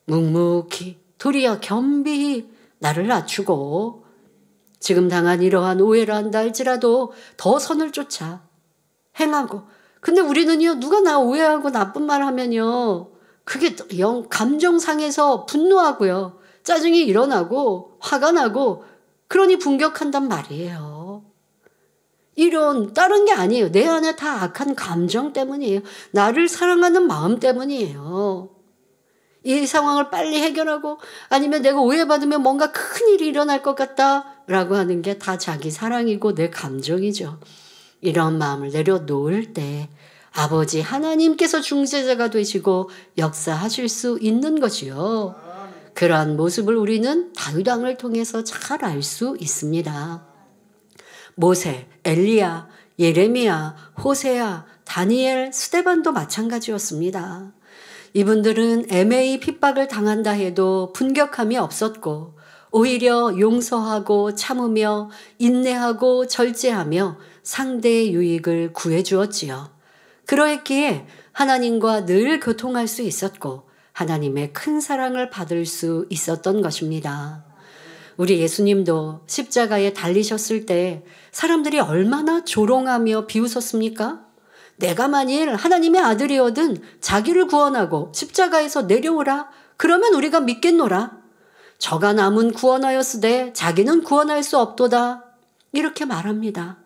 묵묵히 도리어 겸비히 나를 낮추고 지금 당한 이러한 오해를 한다 할지라도 더 선을 쫓아 행하고 근데 우리는요 누가 나 오해하고 나쁜 말 하면요 그게 영 감정상해서 분노하고요 짜증이 일어나고 화가 나고 그러니 분격한단 말이에요. 이런 다른 게 아니에요. 내 안에 다 악한 감정 때문이에요. 나를 사랑하는 마음 때문이에요. 이 상황을 빨리 해결하고 아니면 내가 오해받으면 뭔가 큰일이 일어날 것 같다라고 하는 게 다 자기 사랑이고 내 감정이죠. 이런 마음을 내려놓을 때 아버지 하나님께서 중재자가 되시고 역사하실 수 있는 것이요. 그러한 모습을 우리는 다윗 왕을 통해서 잘 알 수 있습니다. 모세, 엘리야, 예레미야, 호세야, 다니엘, 스데반도 마찬가지였습니다. 이분들은 애매히 핍박을 당한다 해도 분격함이 없었고 오히려 용서하고 참으며 인내하고 절제하며 상대의 유익을 구해주었지요. 그러했기에 하나님과 늘 교통할 수 있었고 하나님의 큰 사랑을 받을 수 있었던 것입니다. 우리 예수님도 십자가에 달리셨을 때 사람들이 얼마나 조롱하며 비웃었습니까? 내가 만일 하나님의 아들이거든 자기를 구원하고 십자가에서 내려오라. 그러면 우리가 믿겠노라. 저가 남은 구원하였으되 자기는 구원할 수 없도다. 이렇게 말합니다.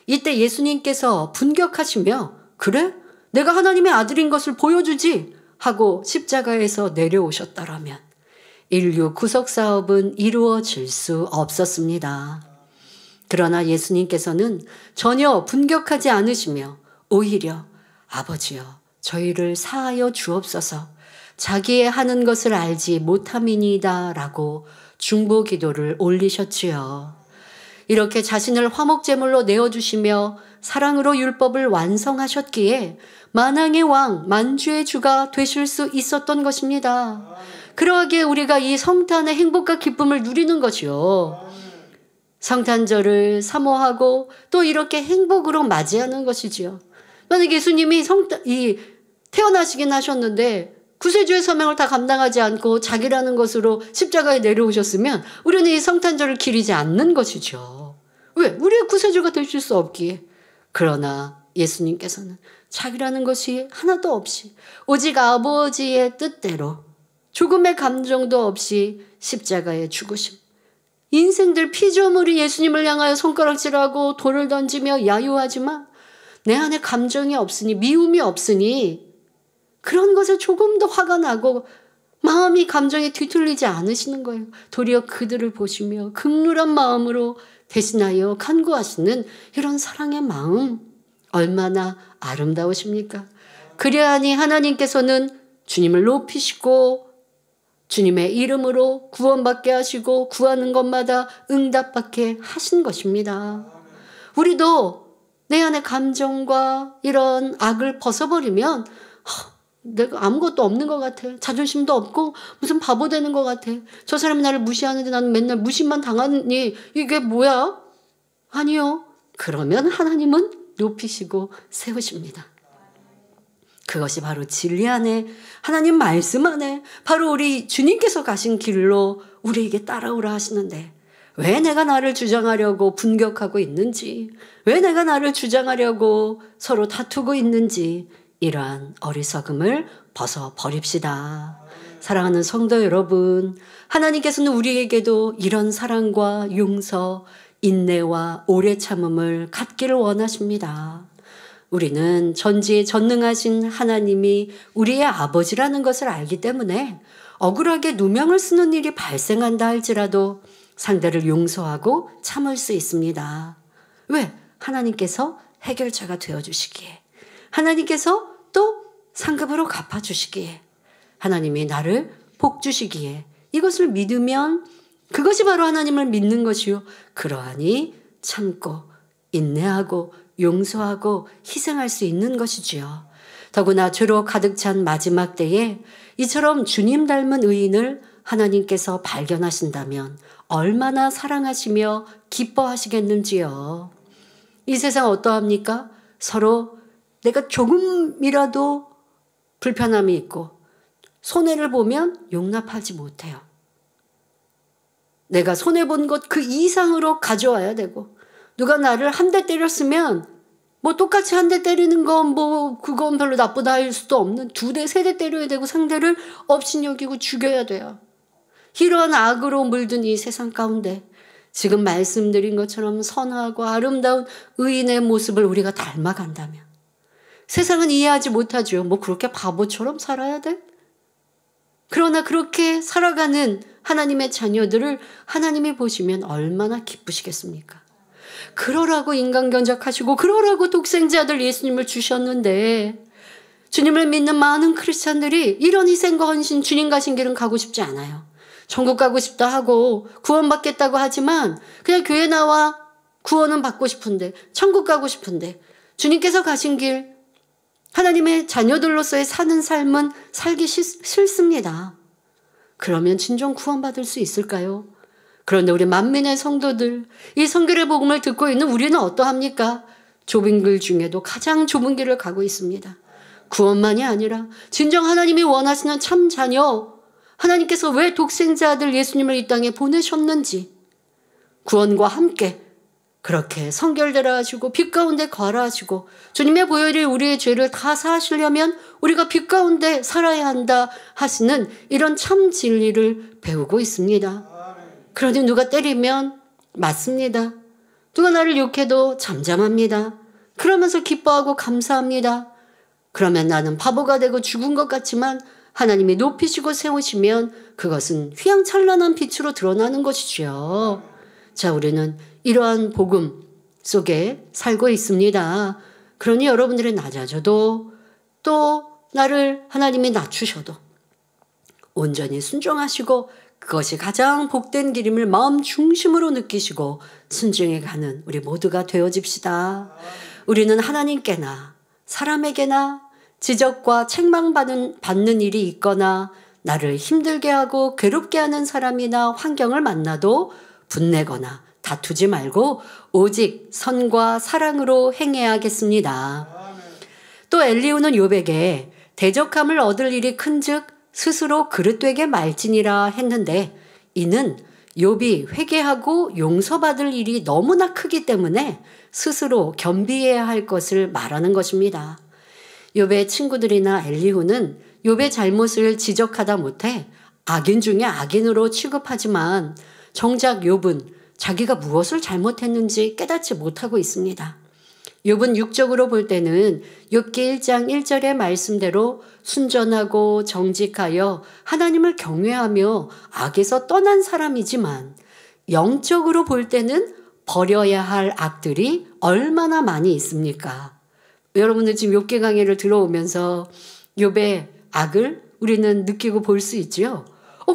이때 예수님께서 분격하시며 그래? 내가 하나님의 아들인 것을 보여주지 하고 십자가에서 내려오셨다라면 인류 구속 사업은 이루어질 수 없었습니다. 그러나 예수님께서는 전혀 분격하지 않으시며 오히려 아버지여 저희를 사하여 주옵소서 자기의 하는 것을 알지 못함이니이다 라고 중보 기도를 올리셨지요. 이렇게 자신을 화목제물로 내어주시며 사랑으로 율법을 완성하셨기에 만왕의 왕, 만주의 주가 되실 수 있었던 것입니다. 그러하기에 우리가 이 성탄의 행복과 기쁨을 누리는 것이요. 성탄절을 사모하고 또 이렇게 행복으로 맞이하는 것이지요. 만약 예수님이 태어나시긴 하셨는데 구세주의 사명을 다 감당하지 않고 자기라는 것으로 십자가에 내려오셨으면 우리는 이 성탄절을 기리지 않는 것이죠. 왜? 우리의 구세주가 되실 수 없기에. 그러나 예수님께서는 자기라는 것이 하나도 없이 오직 아버지의 뜻대로 조금의 감정도 없이 십자가에 죽으심. 인생들 피조물이 예수님을 향하여 손가락질하고 돌을 던지며 야유하지만 내 안에 감정이 없으니 미움이 없으니 그런 것에 조금 더 화가 나고 마음이 감정에 뒤틀리지 않으시는 거예요. 도리어 그들을 보시며 극률한 마음으로 대신하여 간구하시는 이런 사랑의 마음 얼마나 아름다우십니까? 그리하니 하나님께서는 주님을 높이시고 주님의 이름으로 구원받게 하시고 구하는 것마다 응답받게 하신 것입니다. 우리도 내 안의 감정과 이런 악을 벗어버리면 내가 아무것도 없는 것 같아. 자존심도 없고 무슨 바보 되는 것 같아. 저 사람이 나를 무시하는데 나는 맨날 무시만 당하니 이게 뭐야? 아니요. 그러면 하나님은 높이시고 세우십니다. 그것이 바로 진리 안에 하나님 말씀 안에 바로 우리 주님께서 가신 길로 우리에게 따라오라 하시는데 왜 내가 나를 주장하려고 분격하고 있는지 왜 내가 나를 주장하려고 서로 다투고 있는지 이러한 어리석음을 벗어버립시다. 사랑하는 성도 여러분, 하나님께서는 우리에게도 이런 사랑과 용서, 인내와 오래 참음을 갖기를 원하십니다. 우리는 전지에 전능하신 하나님이 우리의 아버지라는 것을 알기 때문에 억울하게 누명을 쓰는 일이 발생한다 할지라도 상대를 용서하고 참을 수 있습니다. 왜? 하나님께서 해결자가 되어주시기에 하나님께서 또 상급으로 갚아주시기에 하나님이 나를 복 주시기에 이것을 믿으면 그것이 바로 하나님을 믿는 것이요. 그러하니 참고 인내하고 용서하고 희생할 수 있는 것이지요. 더구나 죄로 가득 찬 마지막 때에 이처럼 주님 닮은 의인을 하나님께서 발견하신다면 얼마나 사랑하시며 기뻐하시겠는지요. 이 세상 어떠합니까? 서로 내가 조금이라도 불편함이 있고 손해를 보면 용납하지 못해요. 내가 손해본 것 그 이상으로 가져와야 되고 누가 나를 한 대 때렸으면 뭐 똑같이 한 대 때리는 건 뭐 그건 별로 나쁘다 할 수도 없는 2대, 3대 때려야 되고 상대를 업신여기고 죽여야 돼요. 이러한 악으로 물든 이 세상 가운데 지금 말씀드린 것처럼 선하고 아름다운 의인의 모습을 우리가 닮아간다면 세상은 이해하지 못하죠. 뭐 그렇게 바보처럼 살아야 돼? 그러나 그렇게 살아가는 하나님의 자녀들을 하나님이 보시면 얼마나 기쁘시겠습니까? 그러라고 인간 견적하시고 그러라고 독생자들 예수님을 주셨는데 주님을 믿는 많은 크리스찬들이 이런 희생과 헌신, 주님 가신 길은 가고 싶지 않아요. 천국 가고 싶다 하고 구원받겠다고 하지만 그냥 교회 나와 구원은 받고 싶은데, 천국 가고 싶은데, 주님께서 가신 길, 하나님의 자녀들로서의 사는 삶은 살기 싫습니다. 그러면 진정 구원받을 수 있을까요? 그런데 우리 만민의 성도들, 이 성결의 복음을 듣고 있는 우리는 어떠합니까? 좁은 길 중에도 가장 좁은 길을 가고 있습니다. 구원만이 아니라 진정 하나님이 원하시는 참 자녀, 하나님께서 왜 독생자들 예수님을 이 땅에 보내셨는지, 구원과 함께 그렇게 성결되라 하시고 빛 가운데 거하라 하시고 주님의 보혈이 우리의 죄를 다 사하시려면 우리가 빛 가운데 살아야 한다 하시는 이런 참 진리를 배우고 있습니다. 그러니 누가 때리면 맞습니다. 누가 나를 욕해도 잠잠합니다. 그러면서 기뻐하고 감사합니다. 그러면 나는 바보가 되고 죽은 것 같지만 하나님이 높이시고 세우시면 그것은 휘황찬란한 빛으로 드러나는 것이죠. 자, 우리는 이러한 복음 속에 살고 있습니다. 그러니 여러분들이 낮아져도 또 나를 하나님이 낮추셔도 온전히 순종하시고 그것이 가장 복된 길임을 마음 중심으로 느끼시고 순종해 가는 우리 모두가 되어집시다. 우리는 하나님께나 사람에게나 지적과 책망받는 일이 있거나 나를 힘들게 하고 괴롭게 하는 사람이나 환경을 만나도 분내거나 다투지 말고 오직 선과 사랑으로 행해야겠습니다. 또 엘리후는 욥에게 대적함을 얻을 일이 큰즉 스스로 그릇되게 말지니라 했는데 이는 욥이 회개하고 용서받을 일이 너무나 크기 때문에 스스로 겸비해야 할 것을 말하는 것입니다. 욥의 친구들이나 엘리후는 욥의 잘못을 지적하다 못해 악인 중에 악인으로 취급하지만 정작 욥은 자기가 무엇을 잘못했는지 깨닫지 못하고 있습니다. 욥은 육적으로 볼 때는 욥기 1장 1절의 말씀대로 순전하고 정직하여 하나님을 경외하며 악에서 떠난 사람이지만 영적으로 볼 때는 버려야 할 악들이 얼마나 많이 있습니까? 여러분들 지금 욥기 강의를 들어오면서 욥의 악을 우리는 느끼고 볼 수 있죠.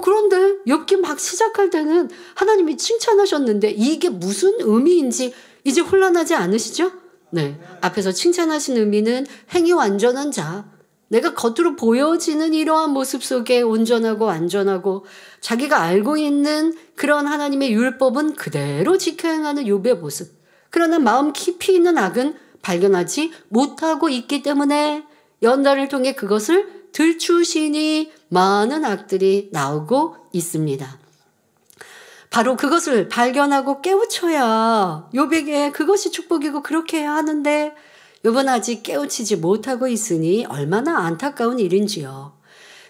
그런데 욥기 막 시작할 때는 하나님이 칭찬하셨는데 이게 무슨 의미인지 이제 혼란하지 않으시죠? 네, 앞에서 칭찬하신 의미는 행위 완전한 자, 내가 겉으로 보여지는 이러한 모습 속에 온전하고 완전하고 자기가 알고 있는 그런 하나님의 율법은 그대로 지켜 행하는 욥의 모습. 그러나 마음 깊이 있는 악은 발견하지 못하고 있기 때문에 연단을 통해 그것을 들추시니 많은 악들이 나오고 있습니다. 바로 그것을 발견하고 깨우쳐야 욥에게 그것이 축복이고 그렇게 해야 하는데 욥은 아직 깨우치지 못하고 있으니 얼마나 안타까운 일인지요.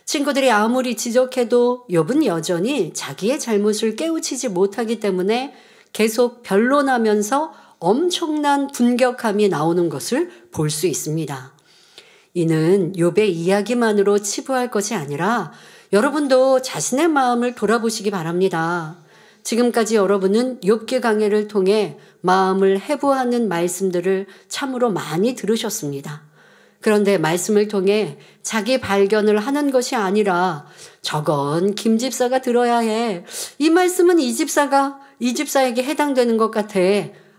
친구들이 아무리 지적해도 욥은 여전히 자기의 잘못을 깨우치지 못하기 때문에 계속 변론하면서 엄청난 분격함이 나오는 것을 볼 수 있습니다. 이는 욥의 이야기만으로 치부할 것이 아니라 여러분도 자신의 마음을 돌아보시기 바랍니다. 지금까지 여러분은 욥기 강해를 통해 마음을 해부하는 말씀들을 참으로 많이 들으셨습니다. 그런데 말씀을 통해 자기 발견을 하는 것이 아니라 저건 김 집사가 들어야 해. 이 말씀은 이 집사에게 해당되는 것 같아.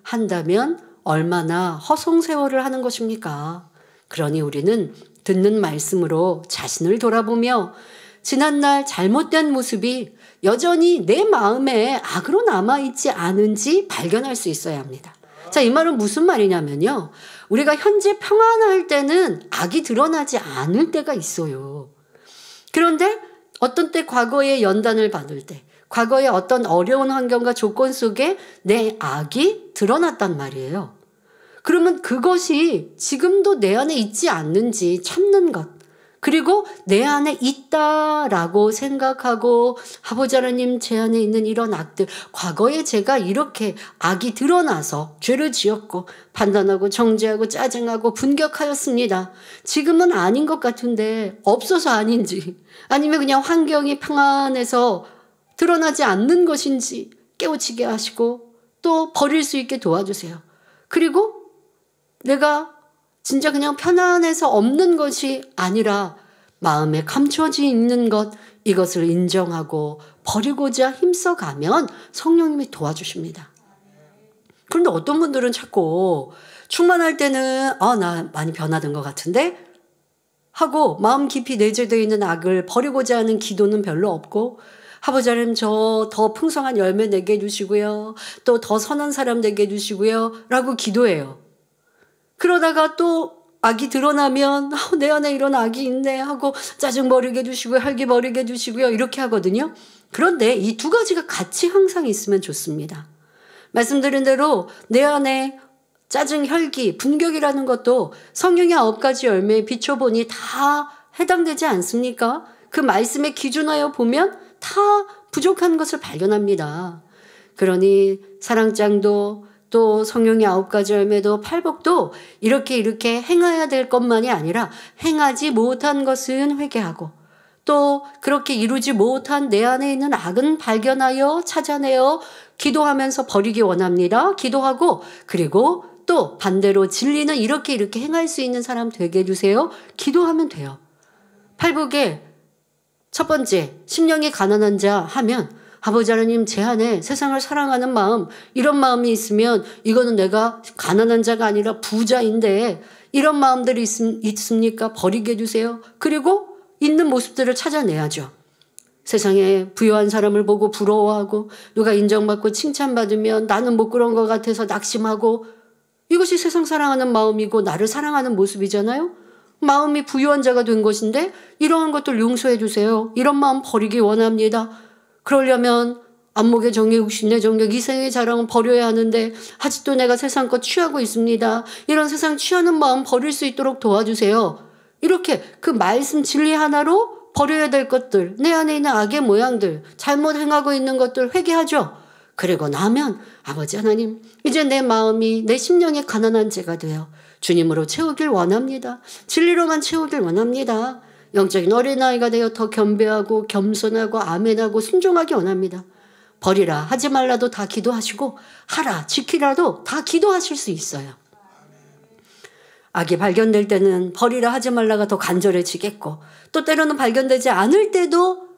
한다면 얼마나 허송세월을 하는 것입니까? 그러니 우리는 듣는 말씀으로 자신을 돌아보며 지난날 잘못된 모습이 여전히 내 마음에 악으로 남아있지 않은지 발견할 수 있어야 합니다. 자, 이 말은 무슨 말이냐면요. 우리가 현재 평안할 때는 악이 드러나지 않을 때가 있어요. 그런데 어떤 때 과거의 연단을 받을 때, 과거의 어떤 어려운 환경과 조건 속에 내 악이 드러났단 말이에요. 그러면 그것이 지금도 내 안에 있지 않는지 찾는 것, 그리고 내 안에 있다라고 생각하고 아버지 하나님 제 안에 있는 이런 악들, 과거에 제가 이렇게 악이 드러나서 죄를 지었고 판단하고 정죄하고 짜증하고 분격하였습니다. 지금은 아닌 것 같은데 없어서 아닌지, 아니면 그냥 환경이 평안해서 드러나지 않는 것인지 깨우치게 하시고 또 버릴 수 있게 도와주세요. 그리고 내가 진짜 그냥 편안해서 없는 것이 아니라 마음에 감춰져 있는 것, 이것을 인정하고 버리고자 힘써가면 성령님이 도와주십니다. 그런데 어떤 분들은 자꾸 충만할 때는 나 많이 변화된 것 같은데 하고 마음 깊이 내재되어 있는 악을 버리고자 하는 기도는 별로 없고, 아버지 하나님 저 더 풍성한 열매 내게 해주시고요, 또 더 선한 사람 되게 해주시고요 라고 기도해요. 그러다가 또 악이 드러나면 내 안에 이런 악이 있네 하고 짜증 버리게 해주시고요, 혈기 버리게 해주시고요 이렇게 하거든요. 그런데 이 두 가지가 같이 항상 있으면 좋습니다. 말씀드린 대로 내 안에 짜증, 혈기, 분격이라는 것도 성령의 9가지 열매에 비춰보니 다 해당되지 않습니까? 그 말씀에 기준하여 보면 다 부족한 것을 발견합니다. 그러니 사랑장도 또 성령의 9가지 열매도 팔복도 이렇게 행해야 될 것만이 아니라 행하지 못한 것은 회개하고, 또 그렇게 이루지 못한 내 안에 있는 악은 발견하여 찾아내어 기도하면서 버리기 원합니다. 기도하고, 그리고 또 반대로 진리는 이렇게 행할 수 있는 사람 되게 해주세요. 기도하면 돼요. 팔복에 첫 번째, 심령이 가난한 자 하면 아버지 하나님 제 안에 세상을 사랑하는 마음, 이런 마음이 있으면 이거는 내가 가난한 자가 아니라 부자인데 이런 마음들이 있습니까? 버리게 해주세요. 그리고 있는 모습들을 찾아내야죠. 세상에 부유한 사람을 보고 부러워하고 누가 인정받고 칭찬받으면 나는 못 그런 것 같아서 낙심하고, 이것이 세상 사랑하는 마음이고 나를 사랑하는 모습이잖아요. 마음이 부유한 자가 된 것인데 이러한 것들 용서해 주세요. 이런 마음 버리기 원합니다. 그러려면 안목의 정욕, 육신의 정욕, 이생의 자랑은 버려야 하는데 아직도 내가 세상 것 취하고 있습니다. 이런 세상 취하는 마음 버릴 수 있도록 도와주세요. 이렇게 그 말씀 진리 하나로 버려야 될 것들, 내 안에 있는 악의 모양들, 잘못 행하고 있는 것들 회개하죠. 그리고 나면 아버지 하나님, 이제 내 마음이 내 심령에 가난한 죄가 되어 주님으로 채우길 원합니다. 진리로만 채우길 원합니다. 영적인 어린아이가 되어 더 겸비하고 겸손하고 아멘하고 순종하기 원합니다. 버리라 하지 말라도 다 기도하시고 하라 지키라도 다 기도하실 수 있어요. 악이 발견될 때는 버리라 하지 말라가 더 간절해지겠고, 또 때로는 발견되지 않을 때도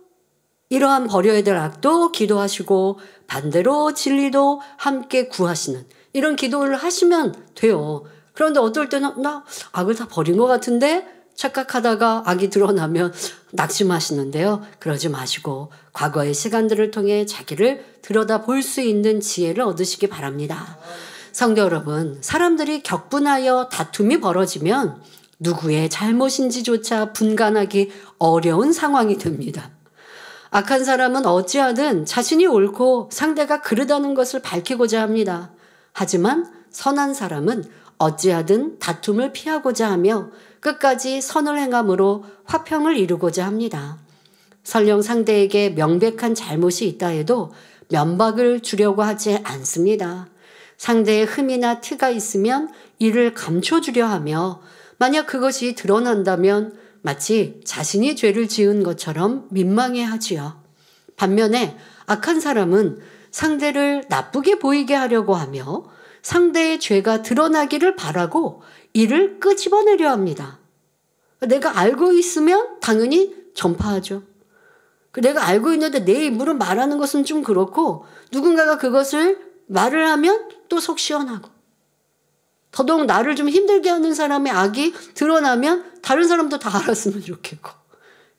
이러한 버려야 될 악도 기도하시고 반대로 진리도 함께 구하시는 이런 기도를 하시면 돼요. 그런데 어떨 때는 나 악을 다 버린 것 같은데 착각하다가 악이 드러나면 낙심하시는데요. 그러지 마시고 과거의 시간들을 통해 자기를 들여다볼 수 있는 지혜를 얻으시기 바랍니다. 성도 여러분, 사람들이 격분하여 다툼이 벌어지면 누구의 잘못인지조차 분간하기 어려운 상황이 됩니다. 악한 사람은 어찌하든 자신이 옳고 상대가 그르다는 것을 밝히고자 합니다. 하지만 선한 사람은 어찌하든 다툼을 피하고자 하며 끝까지 선을 행함으로 화평을 이루고자 합니다. 설령 상대에게 명백한 잘못이 있다 해도 면박을 주려고 하지 않습니다. 상대의 흠이나 티가 있으면 이를 감춰주려 하며, 만약 그것이 드러난다면 마치 자신이 죄를 지은 것처럼 민망해하지요. 반면에 악한 사람은 상대를 나쁘게 보이게 하려고 하며 상대의 죄가 드러나기를 바라고 이를 끄집어내려 합니다. 내가 알고 있으면 당연히 전파하죠. 내가 알고 있는데 내 입으로 말하는 것은 좀 그렇고 누군가가 그것을 말을 하면 또 속 시원하고, 더더욱 나를 좀 힘들게 하는 사람의 악이 드러나면 다른 사람도 다 알았으면 좋겠고,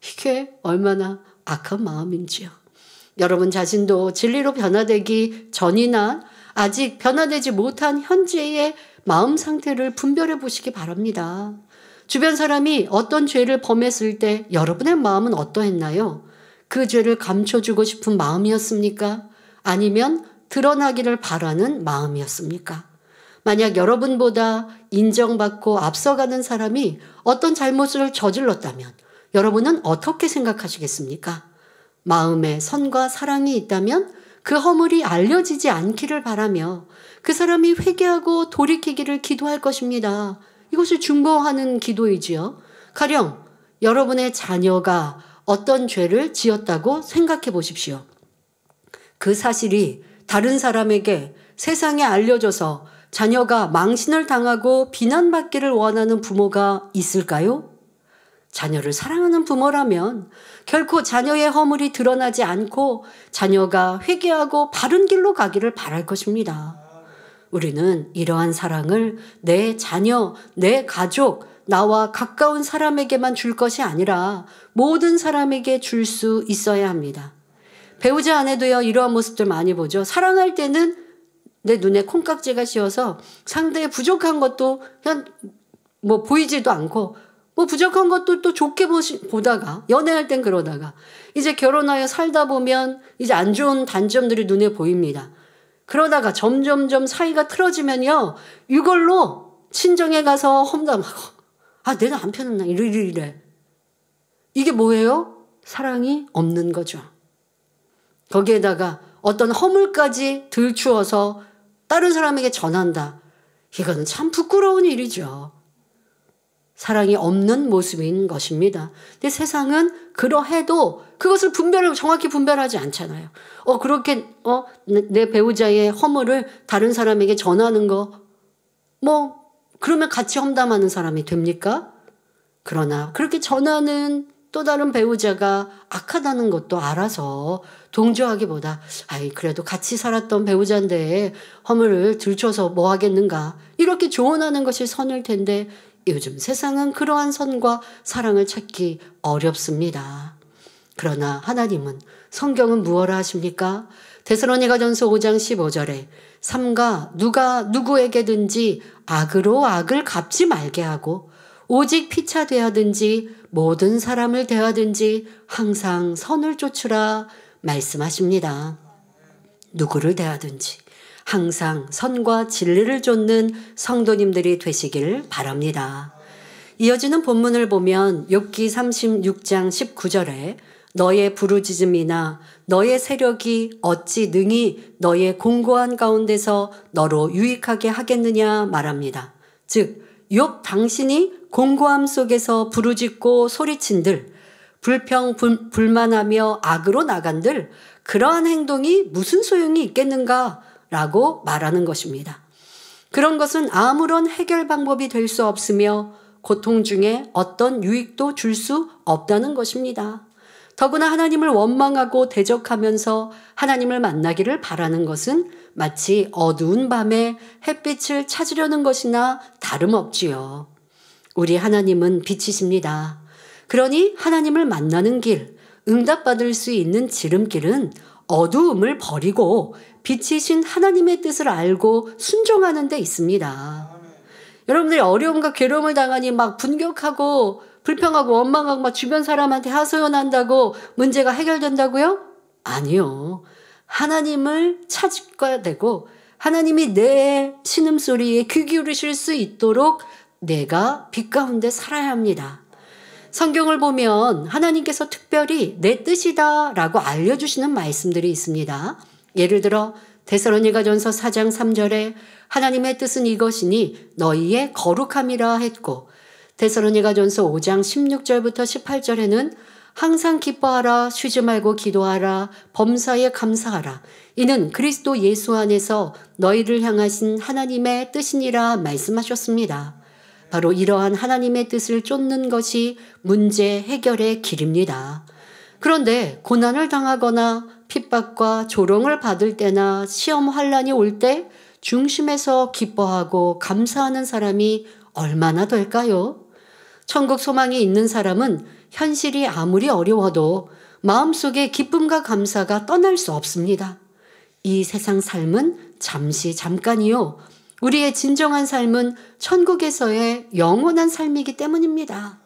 이게 얼마나 악한 마음인지요. 여러분 자신도 진리로 변화되기 전이나 아직 변화되지 못한 현재의 마음 상태를 분별해 보시기 바랍니다. 주변 사람이 어떤 죄를 범했을 때 여러분의 마음은 어떠했나요? 그 죄를 감춰주고 싶은 마음이었습니까? 아니면 드러나기를 바라는 마음이었습니까? 만약 여러분보다 인정받고 앞서가는 사람이 어떤 잘못을 저질렀다면 여러분은 어떻게 생각하시겠습니까? 마음에 선과 사랑이 있다면 그 허물이 알려지지 않기를 바라며 그 사람이 회개하고 돌이키기를 기도할 것입니다. 이것을 중보하는 기도이지요. 가령 여러분의 자녀가 어떤 죄를 지었다고 생각해 보십시오. 그 사실이 다른 사람에게 세상에 알려져서 자녀가 망신을 당하고 비난받기를 원하는 부모가 있을까요? 자녀를 사랑하는 부모라면 결코 자녀의 허물이 드러나지 않고 자녀가 회개하고 바른 길로 가기를 바랄 것입니다. 우리는 이러한 사랑을 내 자녀, 내 가족, 나와 가까운 사람에게만 줄 것이 아니라 모든 사람에게 줄 수 있어야 합니다. 배우자 안에도요, 이러한 모습들 많이 보죠. 사랑할 때는 내 눈에 콩깍지가 씌어서 상대의 부족한 것도 그냥 보이지도 않고 부족한 것도 또 좋게 보다가 연애할 땐 그러다가 이제 결혼하여 살다 보면 이제 안 좋은 단점들이 눈에 보입니다. 그러다가 점점점 사이가 틀어지면요, 이걸로 친정에 가서 험담하고 내 남편은 나 이래. 이게 뭐예요? 사랑이 없는 거죠. 거기에다가 어떤 허물까지 들추어서 다른 사람에게 전한다. 이거는 참 부끄러운 일이죠. 사랑이 없는 모습인 것입니다. 근데 세상은 그러해도 그것을 정확히 분별하지 않잖아요. 그렇게 내 배우자의 허물을 다른 사람에게 전하는 거 그러면 같이 험담하는 사람이 됩니까? 그러나 그렇게 전하는 또 다른 배우자가 악하다는 것도 알아서 동조하기보다 그래도 같이 살았던 배우자인데 허물을 들춰서 뭐 하겠는가, 이렇게 조언하는 것이 선일 텐데 요즘 세상은 그러한 선과 사랑을 찾기 어렵습니다. 그러나 하나님은, 성경은 무엇을 하십니까? 데살로니가전서 5장 15절에 삼가 누가 누구에게든지 악으로 악을 갚지 말게 하고 오직 피차 대하든지 모든 사람을 대하든지 항상 선을 쫓으라 말씀하십니다. 누구를 대하든지 항상 선과 진리를 좇는 성도님들이 되시길 바랍니다. 이어지는 본문을 보면 욥기 36장 19절에 너의 부르짖음이나 너의 세력이 어찌 능히 너의 공고한 가운데서 너로 유익하게 하겠느냐 말합니다. 즉 욥 당신이 공고함 속에서 부르짖고 소리친들, 불평불만하며 악으로 나간들, 그러한 행동이 무슨 소용이 있겠는가 라고 말하는 것입니다. 그런 것은 아무런 해결 방법이 될 수 없으며 고통 중에 어떤 유익도 줄 수 없다는 것입니다. 더구나 하나님을 원망하고 대적하면서 하나님을 만나기를 바라는 것은 마치 어두운 밤에 햇빛을 찾으려는 것이나 다름없지요. 우리 하나님은 빛이십니다. 그러니 하나님을 만나는 길, 응답받을 수 있는 지름길은 어두움을 버리고 빛이신 하나님의 뜻을 알고 순종하는 데 있습니다. 여러분들이 어려움과 괴로움을 당하니 막 분격하고 불평하고 원망하고 막 주변 사람한테 하소연한다고 문제가 해결된다고요? 아니요. 하나님을 찾아야 되고 하나님이 내 신음소리에 귀 기울이실 수 있도록 내가 빛 가운데 살아야 합니다. 성경을 보면 하나님께서 특별히 내 뜻이다 라고 알려주시는 말씀들이 있습니다. 예를 들어 데살로니가전서 4장 3절에 하나님의 뜻은 이것이니 너희의 거룩함이라 했고, 데살로니가전서 5장 16절부터 18절에는 항상 기뻐하라, 쉬지 말고 기도하라, 범사에 감사하라. 이는 그리스도 예수 안에서 너희를 향하신 하나님의 뜻이니라 말씀하셨습니다. 바로 이러한 하나님의 뜻을 쫓는 것이 문제 해결의 길입니다. 그런데 고난을 당하거나 핍박과 조롱을 받을 때나 시험 환난이 올 때 중심에서 기뻐하고 감사하는 사람이 얼마나 될까요? 천국 소망이 있는 사람은 현실이 아무리 어려워도 마음속에 기쁨과 감사가 떠날 수 없습니다. 이 세상 삶은 잠깐이요. 우리의 진정한 삶은 천국에서의 영원한 삶이기 때문입니다.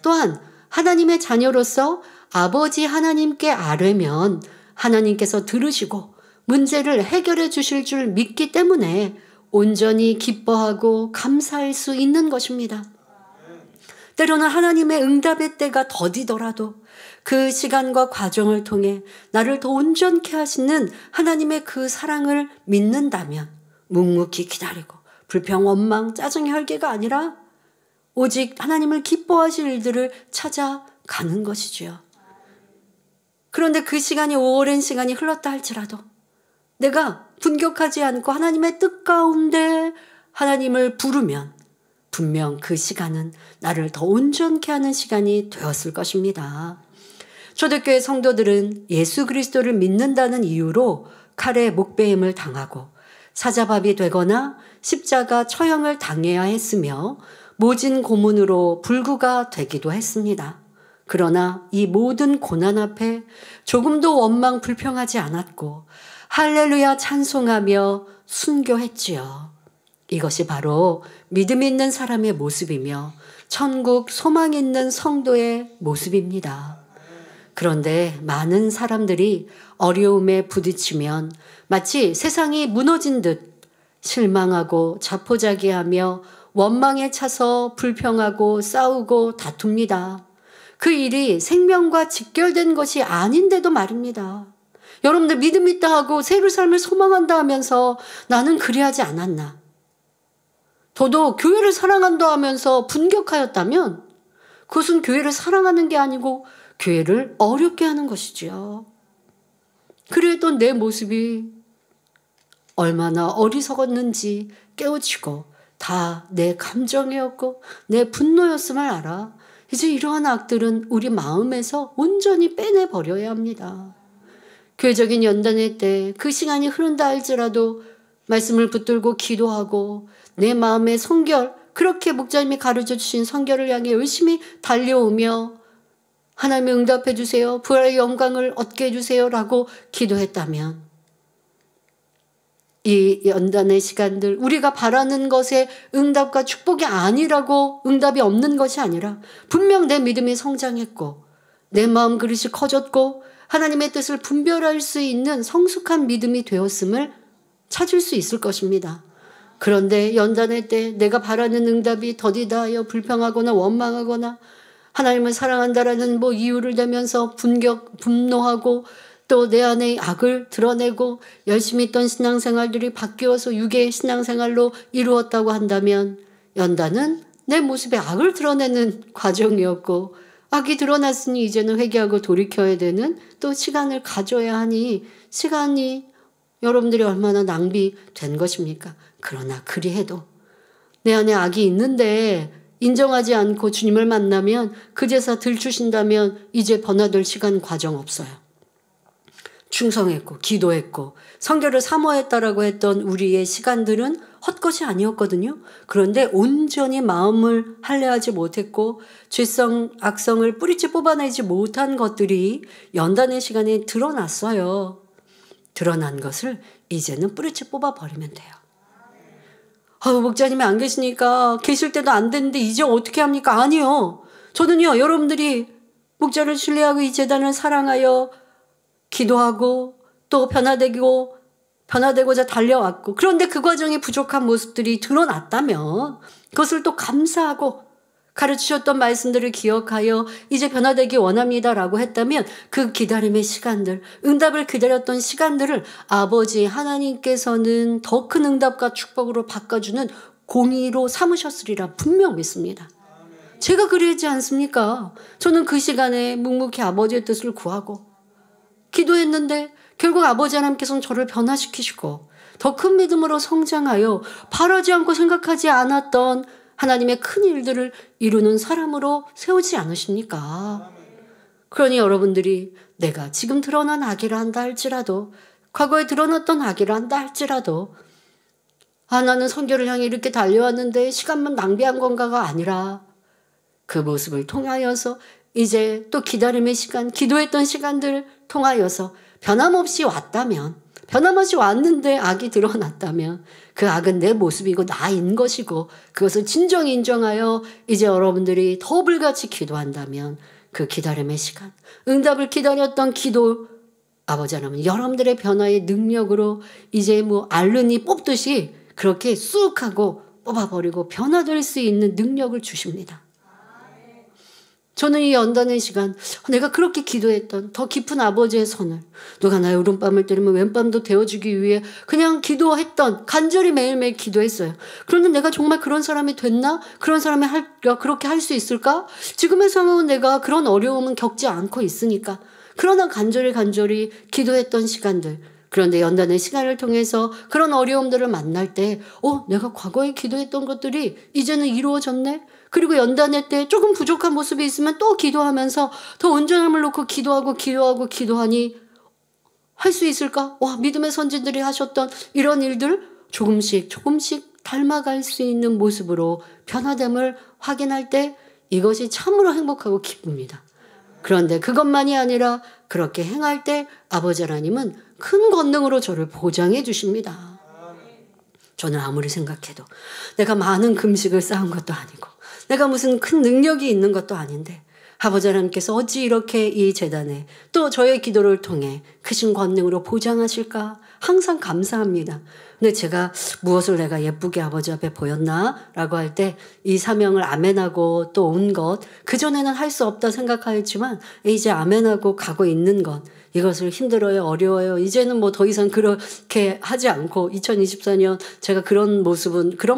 또한 하나님의 자녀로서 아버지 하나님께 아뢰면 하나님께서 들으시고 문제를 해결해 주실 줄 믿기 때문에 온전히 기뻐하고 감사할 수 있는 것입니다. 때로는 하나님의 응답의 때가 더디더라도 그 시간과 과정을 통해 나를 더 온전케 하시는 하나님의 그 사랑을 믿는다면 묵묵히 기다리고 불평, 원망, 짜증, 혈기가 아니라 오직 하나님을 기뻐하실 일들을 찾아가는 것이지요. 그런데 그 시간이 오랜 시간이 흘렀다 할지라도 내가 분격하지 않고 하나님의 뜻 가운데 하나님을 부르면 분명 그 시간은 나를 더 온전케 하는 시간이 되었을 것입니다. 초대교회 성도들은 예수 그리스도를 믿는다는 이유로 칼에 목베임을 당하고 사자밥이 되거나 십자가 처형을 당해야 했으며 모진 고문으로 불구가 되기도 했습니다. 그러나 이 모든 고난 앞에 조금도 원망 불평하지 않았고 할렐루야 찬송하며 순교했지요. 이것이 바로 믿음 있는 사람의 모습이며 천국 소망 있는 성도의 모습입니다. 그런데 많은 사람들이 어려움에 부딪히면 마치 세상이 무너진 듯 실망하고 자포자기하며 원망에 차서 불평하고 싸우고 다툽니다. 그 일이 생명과 직결된 것이 아닌데도 말입니다. 여러분들 믿음 있다 하고 새로운 삶을 소망한다 하면서 나는 그리하지 않았나? 더더 교회를 사랑한다 하면서 분격하였다면 그것은 교회를 사랑하는 게 아니고 교회를 어렵게 하는 것이지요. 그랬던 내 모습이 얼마나 어리석었는지 깨우치고 다 내 감정이었고 내 분노였음을 알아. 이제 이러한 악들은 우리 마음에서 온전히 빼내버려야 합니다. 교회적인 연단회 때 그 시간이 흐른다 할지라도 말씀을 붙들고 기도하고 내 마음의 성결, 그렇게 목자님이 가르쳐 주신 성결을 향해 열심히 달려오며 하나님의 응답해 주세요. 부활의 영광을 얻게 해주세요. 라고 기도했다면 이 연단의 시간들, 우리가 바라는 것에 응답과 축복이 아니라고 응답이 없는 것이 아니라 분명 내 믿음이 성장했고 내 마음 그릇이 커졌고 하나님의 뜻을 분별할 수 있는 성숙한 믿음이 되었음을 찾을 수 있을 것입니다. 그런데 연단회 때 내가 바라는 응답이 더디다하여 불평하거나 원망하거나 하나님을 사랑한다라는 이유를 대면서 분노하고 또 내 안에 악을 드러내고 열심히 있던 신앙생활들이 바뀌어서 육의 신앙생활로 이루었다고 한다면 연단은 내 모습에 악을 드러내는 과정이었고 악이 드러났으니 이제는 회개하고 돌이켜야 되는 또 시간을 가져야 하니 시간이 여러분들이 얼마나 낭비된 것입니까? 그러나 그리해도 내 안에 악이 있는데 인정하지 않고 주님을 만나면 그제서 들추신다면 이제 번화될 시간 과정 없어요. 충성했고 기도했고 성결을 사모했다라고 했던 우리의 시간들은 헛것이 아니었거든요. 그런데 온전히 마음을 할례하지 못했고 죄성, 악성을 뿌리째 뽑아내지 못한 것들이 연단의 시간에 드러났어요. 드러난 것을 이제는 뿌리째 뽑아버리면 돼요. 목자님이 안 계시니까 계실 때도 안 됐는데 이제 어떻게 합니까? 아니요. 저는요, 여러분들이 목자를 신뢰하고 이 재단을 사랑하여 기도하고 또 변화되고자 달려왔고 그런데 그 과정에 부족한 모습들이 드러났다면 그것을 또 감사하고 가르치셨던 말씀들을 기억하여 이제 변화되기 원합니다라고 했다면 그 기다림의 시간들, 응답을 기다렸던 시간들을 아버지 하나님께서는 더 큰 응답과 축복으로 바꿔주는 공의로 삼으셨으리라 분명 믿습니다. 제가 그러지 않습니까? 저는 그 시간에 묵묵히 아버지의 뜻을 구하고 기도했는데 결국 아버지 하나님께서는 저를 변화시키시고 더 큰 믿음으로 성장하여 바라지 않고 생각하지 않았던 하나님의 큰 일들을 이루는 사람으로 세우지 않으십니까? 그러니 여러분들이 내가 지금 드러난 악이라 한다 할지라도 과거에 드러났던 악이라 한다 할지라도 나는 성결을 향해 이렇게 달려왔는데 시간만 낭비한 건가가 아니라 그 모습을 통하여서 이제 또 기다림의 시간, 기도했던 시간들 통하여서 변함없이 왔다면 변함없이 왔는데 악이 드러났다면 그 악은 내 모습이고 나인 것이고 그것을 진정히 인정하여 이제 여러분들이 더 불같이 기도한다면 그 기다림의 시간, 응답을 기다렸던 기도 아버지 하나님 여러분들의 변화의 능력으로 이제 알른이 뽑듯이 그렇게 쑥 하고 뽑아버리고 변화될 수 있는 능력을 주십니다. 저는 이 연단의 시간 내가 그렇게 기도했던 더 깊은 아버지의 손을 누가 나의 오른밤을 때리면 왼밤도 데워주기 위해 그냥 기도했던 간절히 매일매일 기도했어요. 그런데 내가 정말 그런 사람이 됐나? 그런 사람이 그렇게 할 수 있을까? 지금의 상황은 내가 그런 어려움은 겪지 않고 있으니까 그러나 간절히 기도했던 시간들 그런데 연단의 시간을 통해서 그런 어려움들을 만날 때 내가 과거에 기도했던 것들이 이제는 이루어졌네. 그리고 연단의 때 조금 부족한 모습이 있으면 또 기도하면서 더 온전함을 놓고 기도하니 할 수 있을까? 믿음의 선진들이 하셨던 이런 일들 조금씩 닮아갈 수 있는 모습으로 변화됨을 확인할 때 이것이 참으로 행복하고 기쁩니다. 그런데 그것만이 아니라 그렇게 행할 때 아버지 하나님은 큰 권능으로 저를 보장해 주십니다. 저는 아무리 생각해도 내가 많은 금식을 쌓은 것도 아니고 내가 무슨 큰 능력이 있는 것도 아닌데 아버지 하나님께서 어찌 이렇게 이 재단에 또 저의 기도를 통해 크신 권능으로 보장하실까 항상 감사합니다. 근데 제가 무엇을 내가 예쁘게 아버지 앞에 보였나? 라고 할 때 이 사명을 아멘하고 또 온 것, 그전에는 할 수 없다 생각하였지만 이제 아멘하고 가고 있는 것, 이것을 힘들어요, 어려워요. 이제는 뭐 더 이상 그렇게 하지 않고 2024년 제가 그런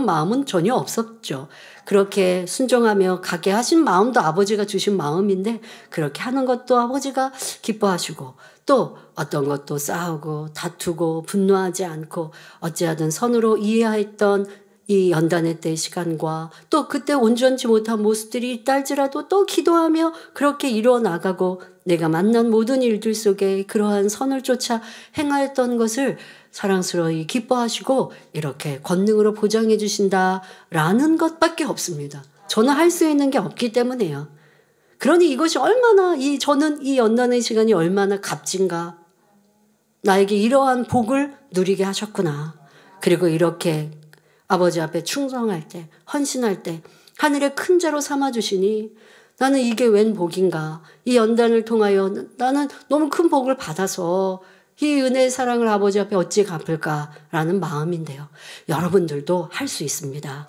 마음은 전혀 없었죠. 그렇게 순종하며 가게 하신 마음도 아버지가 주신 마음인데 그렇게 하는 것도 아버지가 기뻐하시고 또 어떤 것도 싸우고 다투고 분노하지 않고 어찌하든 선으로 이해했던 이 연단의 때 시간과 또 그때 온전치 못한 모습들이 있다 할지라도 또 기도하며 그렇게 이루어 나가고 내가 만난 모든 일들 속에 그러한 선을 쫓아 행하였던 것을 사랑스러이 기뻐하시고 이렇게 권능으로 보장해 주신다라는 것밖에 없습니다. 저는 할 수 있는 게 없기 때문에요. 그러니 이것이 얼마나 저는 이 연단의 시간이 얼마나 값진가. 나에게 이러한 복을 누리게 하셨구나. 그리고 이렇게 아버지 앞에 충성할 때, 헌신할 때 하늘의 큰 죄로 삼아주시니 나는 이게 웬 복인가. 이 연단을 통하여 나는 너무 큰 복을 받아서 이 은혜의 사랑을 아버지 앞에 어찌 갚을까라는 마음인데요. 여러분들도 할 수 있습니다.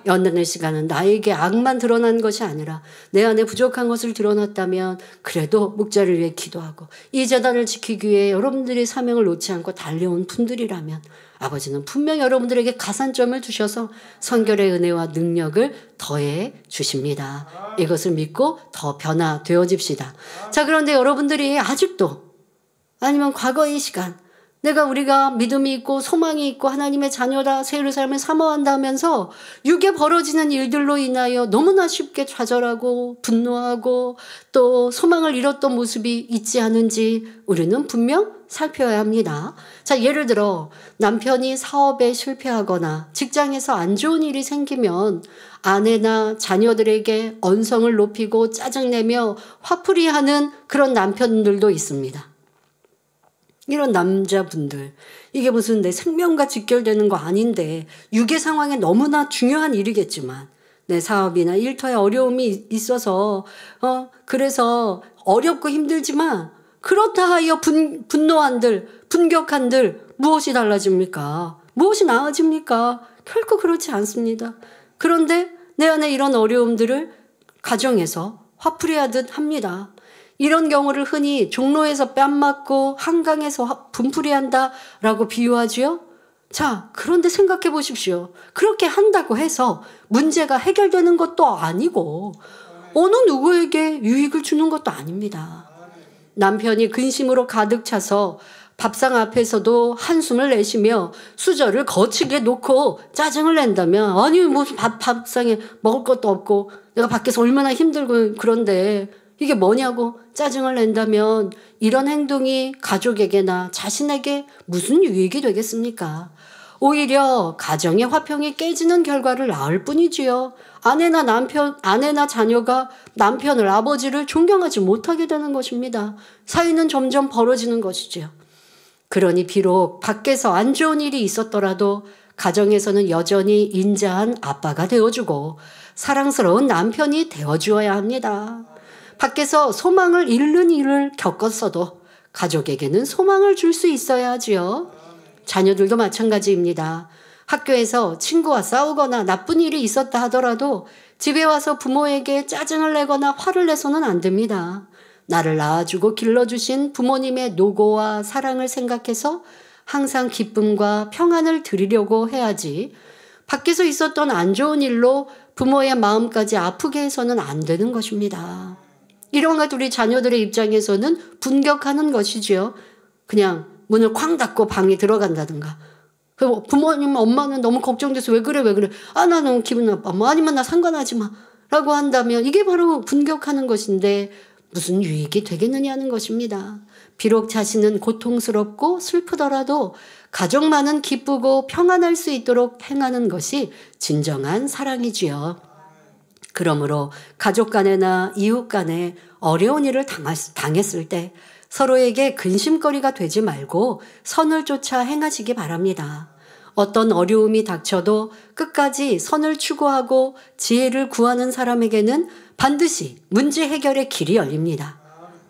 연단의 시간은 나에게 악만 드러난 것이 아니라 내 안에 부족한 것을 드러났다면 그래도 목자를 위해 기도하고 이 재단을 지키기 위해 여러분들의 사명을 놓지 않고 달려온 분들이라면 아버지는 분명 여러분들에게 가산점을 주셔서 성결의 은혜와 능력을 더해 주십니다. 이것을 믿고 더 변화되어집시다. 자, 그런데 여러분들이 아직도 아니면 과거의 시간 우리가 믿음이 있고 소망이 있고 하나님의 자녀다 새 삶을 사모한다면서 육에 벌어지는 일들로 인하여 너무나 쉽게 좌절하고 분노하고 또 소망을 잃었던 모습이 있지 않은지 우리는 분명 살펴야 합니다. 자, 예를 들어 남편이 사업에 실패하거나 직장에서 안 좋은 일이 생기면 아내나 자녀들에게 언성을 높이고 짜증내며 화풀이하는 그런 남편들도 있습니다. 이런 남자분들, 이게 무슨 내 생명과 직결되는 거 아닌데 육의 상황에 너무나 중요한 일이겠지만 내 사업이나 일터에 어려움이 있어서 그래서 어렵고 힘들지만 그렇다 하여 분노한들, 분격한들 무엇이 달라집니까? 무엇이 나아집니까? 결코 그렇지 않습니다. 그런데 내 안에 이런 어려움들을 가정에서 화풀이하듯 합니다. 이런 경우를 흔히 종로에서 뺨 맞고 한강에서 분풀이한다라고 비유하지요. 자, 그런데 생각해 보십시오. 그렇게 한다고 해서 문제가 해결되는 것도 아니고 어느 누구에게 유익을 주는 것도 아닙니다. 남편이 근심으로 가득 차서 밥상 앞에서도 한숨을 내쉬며 수저를 거치게 놓고 짜증을 낸다면 아니 무슨 밥상에 먹을 것도 없고 내가 밖에서 얼마나 힘들고 그런데 이게 뭐냐고 짜증을 낸다면 이런 행동이 가족에게나 자신에게 무슨 유익이 되겠습니까? 오히려 가정의 화평이 깨지는 결과를 낳을 뿐이지요. 아내나 자녀가 남편을 아버지를 존경하지 못하게 되는 것입니다. 사이는 점점 벌어지는 것이지요. 그러니 비록 밖에서 안 좋은 일이 있었더라도 가정에서는 여전히 인자한 아빠가 되어주고 사랑스러운 남편이 되어주어야 합니다. 밖에서 소망을 잃는 일을 겪었어도 가족에게는 소망을 줄 수 있어야 하지요. 자녀들도 마찬가지입니다. 학교에서 친구와 싸우거나 나쁜 일이 있었다 하더라도 집에 와서 부모에게 짜증을 내거나 화를 내서는 안 됩니다. 나를 낳아주고 길러주신 부모님의 노고와 사랑을 생각해서 항상 기쁨과 평안을 드리려고 해야지 밖에서 있었던 안 좋은 일로 부모의 마음까지 아프게 해서는 안 되는 것입니다. 이런 것 우리 자녀들의 입장에서는 분격하는 것이지요. 그냥 문을 쾅 닫고 방에 들어간다든가. 부모님, 엄마는 너무 걱정돼서 왜 그래? 나 너무 기분 나빠. 아니면 나 상관하지 마. 라고 한다면 이게 바로 분격하는 것인데 무슨 유익이 되겠느냐는 것입니다. 비록 자신은 고통스럽고 슬프더라도 가족만은 기쁘고 평안할 수 있도록 행하는 것이 진정한 사랑이지요. 그러므로 가족 간에나 이웃 간에 어려운 일을 당했을 때 서로에게 근심거리가 되지 말고 선을 쫓아 행하시기 바랍니다. 어떤 어려움이 닥쳐도 끝까지 선을 추구하고 지혜를 구하는 사람에게는 반드시 문제 해결의 길이 열립니다.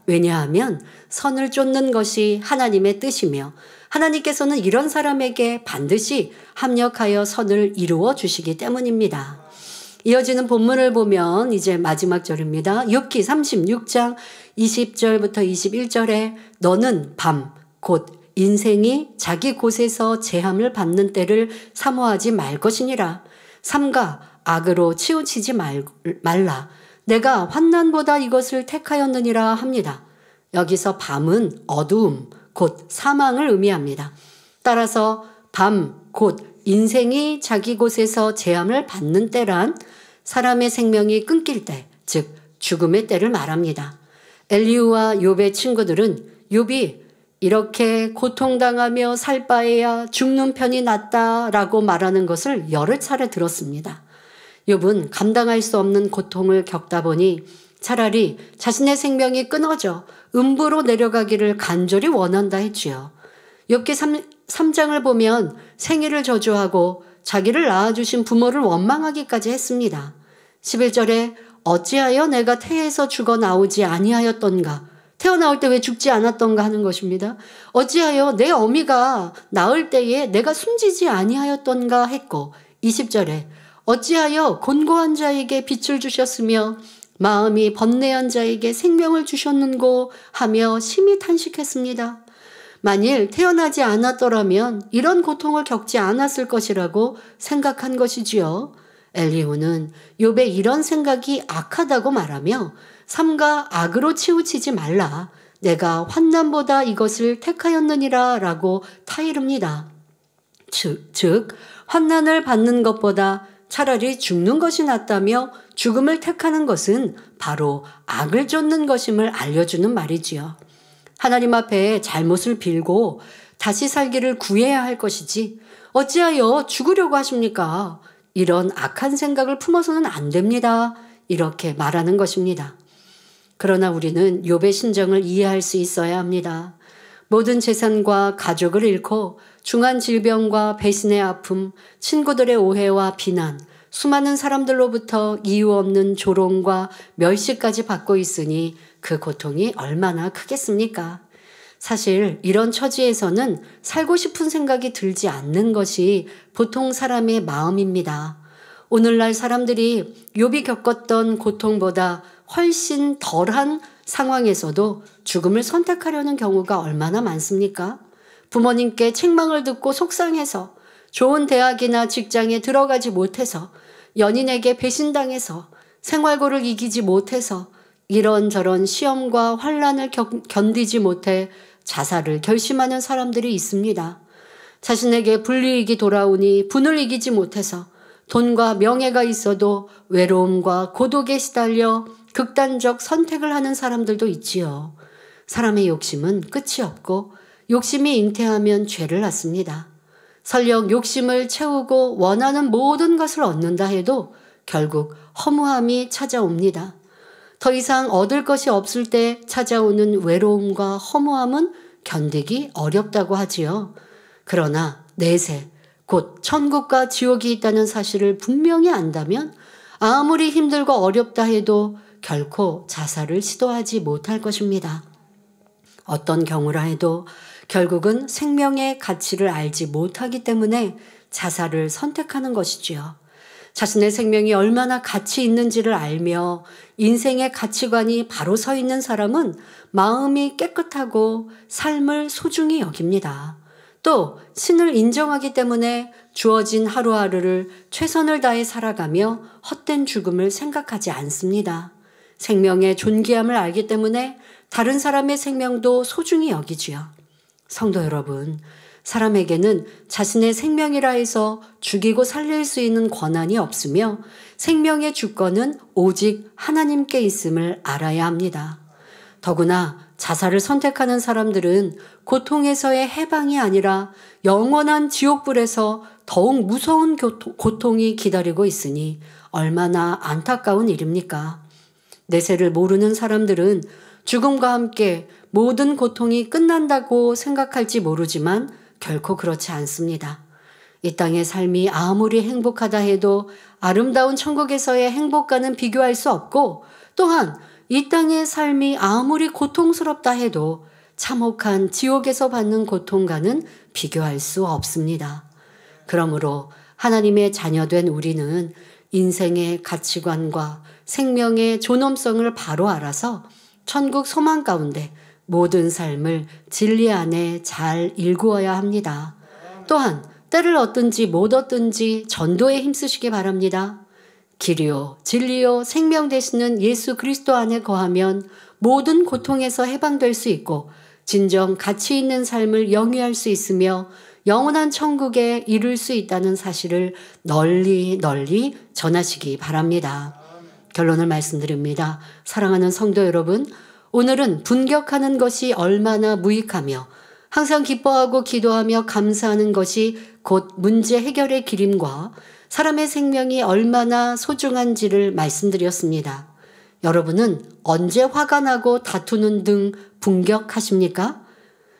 왜냐하면 선을 쫓는 것이 하나님의 뜻이며 하나님께서는 이런 사람에게 반드시 합력하여 선을 이루어 주시기 때문입니다. 이어지는 본문을 보면 이제 마지막 절입니다. 욥기 36장 20절부터 21절에 너는 밤, 곧 인생이 자기 곳에서 제함을 받는 때를 사모하지 말 것이니라. 삼가 악으로 치우치지 말라. 내가 환난보다 이것을 택하였느니라 합니다. 여기서 밤은 어두움, 곧 사망을 의미합니다. 따라서 밤, 곧 인생이 자기 곳에서 제함을 받는 때란 사람의 생명이 끊길 때, 즉 죽음의 때를 말합니다. 엘리후와 욥의 친구들은 욥이 이렇게 고통당하며 살 바에야 죽는 편이 낫다라고 말하는 것을 여러 차례 들었습니다. 욥은 감당할 수 없는 고통을 겪다 보니 차라리 자신의 생명이 끊어져 음부로 내려가기를 간절히 원한다 했지요. 욥기 3장을 보면 생애를 저주하고 자기를 낳아주신 부모를 원망하기까지 했습니다. 11절에 어찌하여 내가 태에서 죽어 나오지 아니하였던가, 태어나올 때 왜 죽지 않았던가 하는 것입니다. 어찌하여 내 어미가 낳을 때에 내가 숨지지 아니하였던가 했고, 20절에 어찌하여 곤고한 자에게 빛을 주셨으며 마음이 번뇌한 자에게 생명을 주셨는고 하며 심히 탄식했습니다. 만일 태어나지 않았더라면 이런 고통을 겪지 않았을 것이라고 생각한 것이지요. 엘리후는 욥의 이런 생각이 악하다고 말하며 삼가 악으로 치우치지 말라. 내가 환난보다 이것을 택하였느니라 라고 타이릅니다. 즉 환난을 받는 것보다 차라리 죽는 것이 낫다며 죽음을 택하는 것은 바로 악을 쫓는 것임을 알려주는 말이지요. 하나님 앞에 잘못을 빌고 다시 살기를 구해야 할 것이지 어찌하여 죽으려고 하십니까? 이런 악한 생각을 품어서는 안 됩니다. 이렇게 말하는 것입니다. 그러나 우리는 욥의 심정을 이해할 수 있어야 합니다. 모든 재산과 가족을 잃고 중한 질병과 배신의 아픔, 친구들의 오해와 비난, 수많은 사람들로부터 이유 없는 조롱과 멸시까지 받고 있으니 그 고통이 얼마나 크겠습니까? 사실 이런 처지에서는 살고 싶은 생각이 들지 않는 것이 보통 사람의 마음입니다. 오늘날 사람들이 욥이 겪었던 고통보다 훨씬 덜한 상황에서도 죽음을 선택하려는 경우가 얼마나 많습니까? 부모님께 책망을 듣고 속상해서 좋은 대학이나 직장에 들어가지 못해서 연인에게 배신당해서 생활고를 이기지 못해서 이런저런 시험과 환난을 견디지 못해 자살을 결심하는 사람들이 있습니다. 자신에게 불이익이 돌아오니 분을 이기지 못해서 돈과 명예가 있어도 외로움과 고독에 시달려 극단적 선택을 하는 사람들도 있지요. 사람의 욕심은 끝이 없고 욕심이 잉태하면 죄를 낳습니다. 설령 욕심을 채우고 원하는 모든 것을 얻는다 해도 결국 허무함이 찾아옵니다. 더 이상 얻을 것이 없을 때 찾아오는 외로움과 허무함은 견디기 어렵다고 하지요. 그러나 내세, 곧 천국과 지옥이 있다는 사실을 분명히 안다면 아무리 힘들고 어렵다 해도 결코 자살을 시도하지 못할 것입니다. 어떤 경우라 해도 결국은 생명의 가치를 알지 못하기 때문에 자살을 선택하는 것이지요. 자신의 생명이 얼마나 가치 있는지를 알며 인생의 가치관이 바로 서 있는 사람은 마음이 깨끗하고 삶을 소중히 여깁니다. 또 신을 인정하기 때문에 주어진 하루하루를 최선을 다해 살아가며 헛된 죽음을 생각하지 않습니다. 생명의 존귀함을 알기 때문에 다른 사람의 생명도 소중히 여기지요. 성도 여러분, 사람에게는 자신의 생명이라 해서 죽이고 살릴 수 있는 권한이 없으며 생명의 주권은 오직 하나님께 있음을 알아야 합니다. 더구나 자살을 선택하는 사람들은 고통에서의 해방이 아니라 영원한 지옥불에서 더욱 무서운 고통이 기다리고 있으니 얼마나 안타까운 일입니까? 내세를 모르는 사람들은 죽음과 함께 모든 고통이 끝난다고 생각할지 모르지만 결코 그렇지 않습니다. 이 땅의 삶이 아무리 행복하다 해도 아름다운 천국에서의 행복과는 비교할 수 없고, 또한 이 땅의 삶이 아무리 고통스럽다 해도 참혹한 지옥에서 받는 고통과는 비교할 수 없습니다. 그러므로 하나님의 자녀된 우리는 인생의 가치관과 생명의 존엄성을 바로 알아서 천국 소망 가운데 모든 삶을 진리 안에 잘 일구어야 합니다. 또한 때를 얻든지 못 얻든지 전도에 힘쓰시기 바랍니다. 길이요 진리요 생명 되시는 예수 그리스도 안에 거하면 모든 고통에서 해방될 수 있고 진정 가치 있는 삶을 영위할 수 있으며 영원한 천국에 이룰 수 있다는 사실을 널리 전하시기 바랍니다. 결론을 말씀드립니다. 사랑하는 성도 여러분, 오늘은 분격하는 것이 얼마나 무익하며 항상 기뻐하고 기도하며 감사하는 것이 곧 문제 해결의 길임과 사람의 생명이 얼마나 소중한지를 말씀드렸습니다. 여러분은 언제 화가 나고 다투는 등 분격하십니까?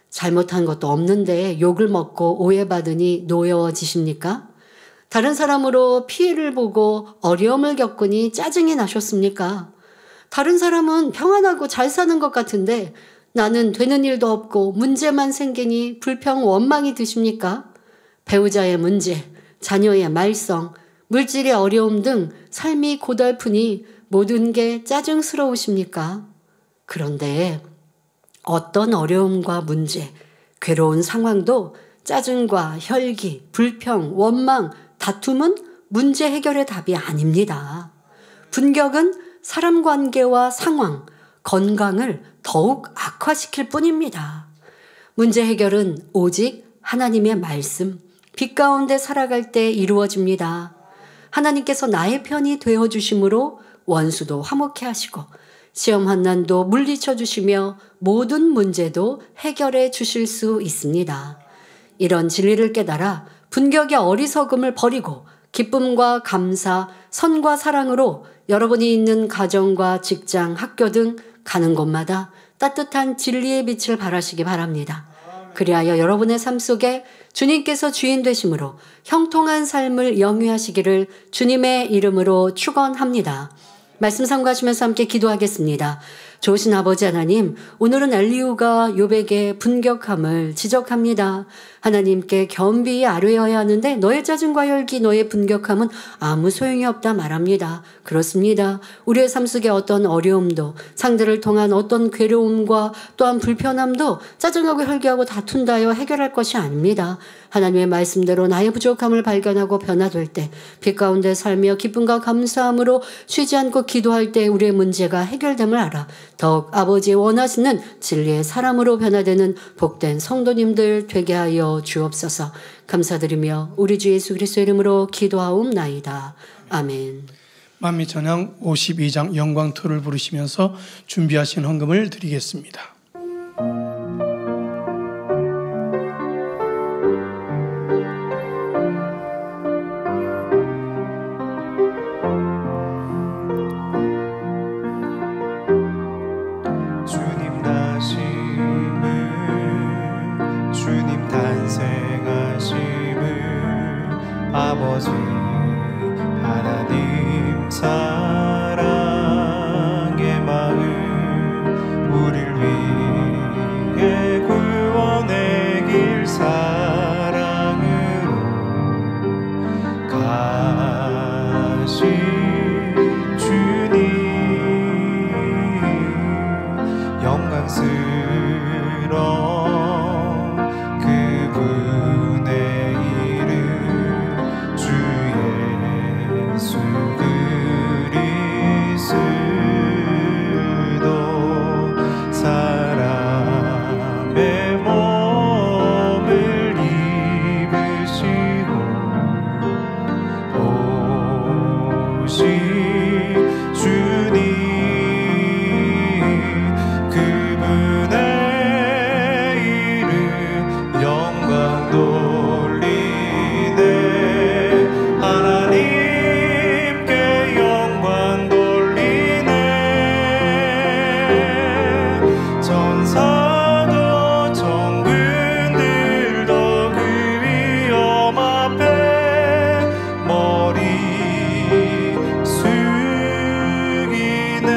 잘못한 것도 없는데 욕을 먹고 오해받으니 노여워지십니까? 다른 사람으로 피해를 보고 어려움을 겪으니 짜증이 나셨습니까? 다른 사람은 평안하고 잘 사는 것 같은데 나는 되는 일도 없고 문제만 생기니 불평 원망이 드십니까? 배우자의 문제, 자녀의 말썽, 물질의 어려움 등 삶이 고달프니 모든 게 짜증스러우십니까? 그런데 어떤 어려움과 문제, 괴로운 상황도 짜증과 혈기, 불평, 원망, 다툼은 문제 해결의 답이 아닙니다. 분격은 사람 관계와 상황, 건강을 더욱 악화시킬 뿐입니다. 문제 해결은 오직 하나님의 말씀, 빛 가운데 살아갈 때 이루어집니다. 하나님께서 나의 편이 되어주심으로 원수도 화목해 하시고 시험 환난도 물리쳐 주시며 모든 문제도 해결해 주실 수 있습니다. 이런 진리를 깨달아 분격의 어리석음을 버리고 기쁨과 감사, 선과 사랑으로 여러분이 있는 가정과 직장, 학교 등 가는 곳마다 따뜻한 진리의 빛을 발하시기 바랍니다. 그리하여 여러분의 삶 속에 주님께서 주인 되심으로 형통한 삶을 영위하시기를 주님의 이름으로 축원합니다. 말씀 삼가하시면서 함께 기도하겠습니다. 좋으신 아버지 하나님, 오늘은 엘리후가 욥에게 분격함을 지적합니다. 하나님께 겸비히 아뢰어야 하는데 너의 짜증과 혈기, 너의 분격함은 아무 소용이 없다 말합니다. 그렇습니다. 우리의 삶 속에 어떤 어려움도, 상대를 통한 어떤 괴로움과 또한 불편함도 짜증하고 혈기하고 다툰다여 해결할 것이 아닙니다. 하나님의 말씀대로 나의 부족함을 발견하고 변화될 때 빛 가운데 살며 기쁨과 감사함으로 쉬지 않고 기도할 때 우리의 문제가 해결됨을 알아 더욱 아버지의 원하시는 진리의 사람으로 변화되는 복된 성도님들 되게 하여 주옵소서. 감사드리며 우리 주 예수 그리스도의 이름으로 기도하옵나이다. 아멘. 만미천양 52장 영광투를 부르시면서 준비하신 헌금을 드리겠습니다. 주님 탄생하심을 아버지 하나님 사랑의 마음 우릴 위해 구원의 길 사랑으로 가신 주님 영광스러운 사람의 몸 주님 그분의 이름 영광 돌리네 하나님께 영광 돌리네 전사도 정군들도 그 위엄 앞에 머리 숙이네.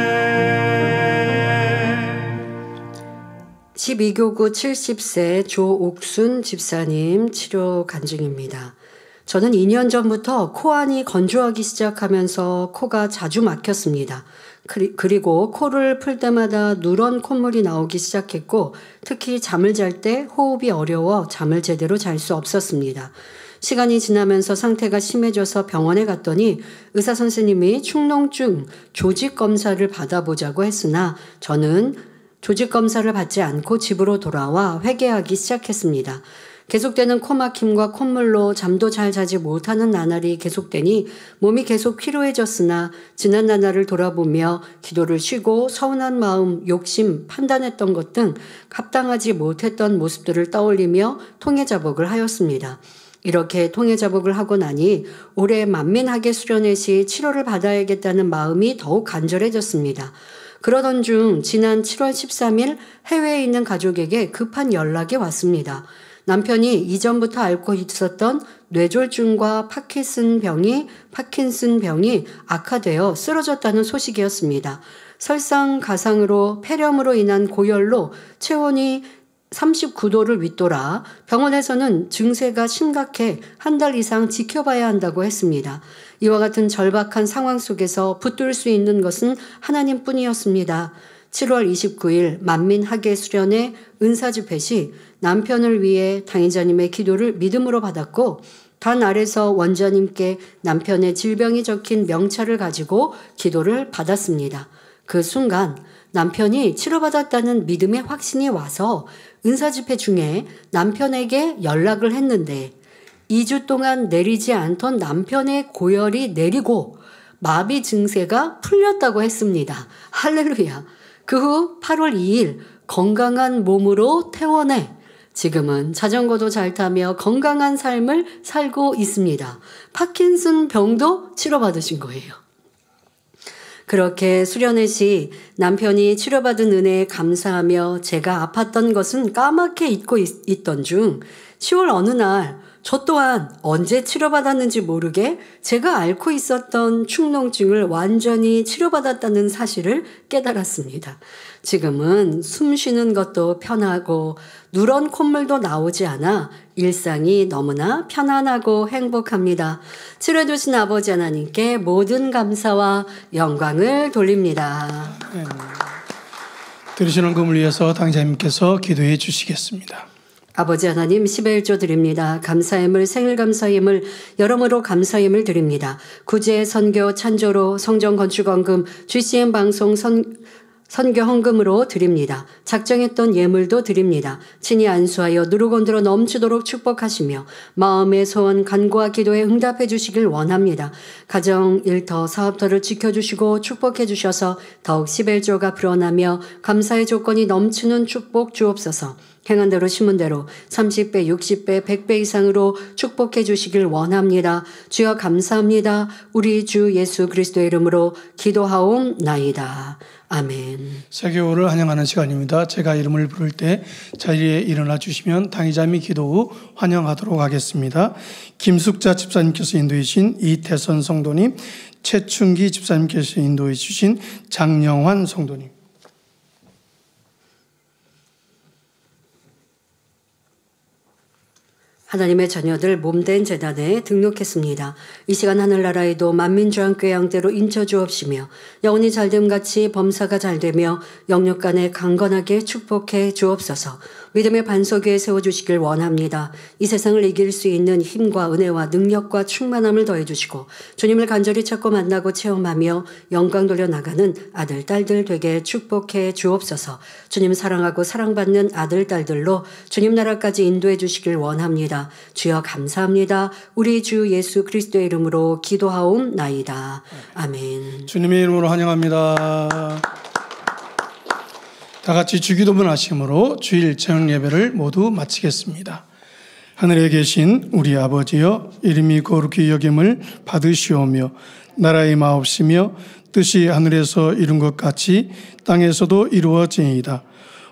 12교구 70세 조옥순 집사님 치료 간증입니다. 저는 2년 전부터 코안이 건조하기 시작하면서 코가 자주 막혔습니다. 그리고 코를 풀 때마다 누런 콧물이 나오기 시작했고 특히 잠을 잘 때 호흡이 어려워 잠을 제대로 잘 수 없었습니다. 시간이 지나면서 상태가 심해져서 병원에 갔더니 의사 선생님이 축농증 조직 검사를 받아보자고 했으나 저는 조직 검사를 받지 않고 집으로 돌아와 회개하기 시작했습니다. 계속되는 코막힘과 콧물로 잠도 잘 자지 못하는 나날이 계속되니 몸이 계속 피로해졌으나 지난 나날을 돌아보며 기도를 쉬고 서운한 마음, 욕심, 판단했던 것 등 합당하지 못했던 모습들을 떠올리며 통해자복을 하였습니다. 이렇게 통해자복을 하고 나니 올해 만민학예 수련회 시 치료를 받아야겠다는 마음이 더욱 간절해졌습니다. 그러던 중 지난 7월 13일 해외에 있는 가족에게 급한 연락이 왔습니다. 남편이 이전부터 앓고 있었던 뇌졸중과 파킨슨 병이 악화되어 쓰러졌다는 소식이었습니다. 설상가상으로 폐렴으로 인한 고열로 체온이 39도를 윗돌아 병원에서는 증세가 심각해 한 달 이상 지켜봐야 한다고 했습니다. 이와 같은 절박한 상황 속에서 붙들 수 있는 것은 하나님뿐이었습니다. 7월 29일 만민학예 수련회 은사집회 시 남편을 위해 당의자님의 기도를 믿음으로 받았고 단 아래서 원자님께 남편의 질병이 적힌 명찰을 가지고 기도를 받았습니다. 그 순간 남편이 치료받았다는 믿음의 확신이 와서 은사집회 중에 남편에게 연락을 했는데 2주 동안 내리지 않던 남편의 고열이 내리고 마비 증세가 풀렸다고 했습니다. 할렐루야. 그 후 8월 2일 건강한 몸으로 퇴원해 지금은 자전거도 잘 타며 건강한 삶을 살고 있습니다. 파킨슨 병도 치료받으신 거예요. 그렇게 수련회 시 남편이 치료받은 은혜에 감사하며 제가 아팠던 것은 까맣게 잊고 있던 중 10월 어느 날 저 또한 언제 치료받았는지 모르게 제가 앓고 있었던 축농증을 완전히 치료받았다는 사실을 깨달았습니다. 지금은 숨 쉬는 것도 편하고 누런 콧물도 나오지 않아 일상이 너무나 편안하고 행복합니다. 치료해주신 아버지 하나님께 모든 감사와 영광을 돌립니다. 들으시는 금을 위해서 당자님께서 기도해 주시겠습니다. 아버지 하나님 10의 1조 드립니다. 감사임을 생일 감사임을 여러모로 감사임을 드립니다. 구제 선교 찬조로 성전 건축원금 GCN 방송 선교 헌금으로 드립니다. 작정했던 예물도 드립니다. 친히 안수하여 누르곤들어 넘치도록 축복하시며 마음의 소원 간구와 기도에 응답해 주시길 원합니다. 가정, 일터, 사업터를 지켜주시고 축복해 주셔서 더욱 11조가 불어나며 감사의 조건이 넘치는 축복 주옵소서. 행한 대로 심은 대로 30배, 60배, 100배 이상으로 축복해 주시길 원합니다. 주여 감사합니다. 우리 주 예수 그리스도의 이름으로 기도하옵나이다. 아멘. 세계호를 환영하는 시간입니다. 제가 이름을 부를 때 자리에 일어나 주시면 당의자님이 기도 후 환영하도록 하겠습니다. 김숙자 집사님께서 인도해 주신 이태선 성도님, 최춘기 집사님께서 인도해 주신 장영환 성도님. 하나님의 자녀들 몸된 재단에 등록했습니다. 이 시간 하늘나라에도 만민주한교회 양대로 인쳐 주옵시며 영혼이 잘됨같이 범사가 잘되며 영육간에 강건하게 축복해 주옵소서. 믿음의 반석 위에 세워주시길 원합니다. 이 세상을 이길 수 있는 힘과 은혜와 능력과 충만함을 더해주시고 주님을 간절히 찾고 만나고 체험하며 영광 돌려나가는 아들, 딸들 되게 축복해 주옵소서. 주님 사랑하고 사랑받는 아들, 딸들로 주님 나라까지 인도해 주시길 원합니다. 주여 감사합니다. 우리 주 예수 그리스도의 이름으로 기도하옵나이다. 아멘. 주님의 이름으로 환영합니다. 다 같이 주기도문 하심으로 주일 저녁 예배를 모두 마치겠습니다. 하늘에 계신 우리 아버지여, 이름이 거룩히 여김을 받으시오며 나라의 마옵시며 뜻이 하늘에서 이룬 것 같이 땅에서도 이루어지이다.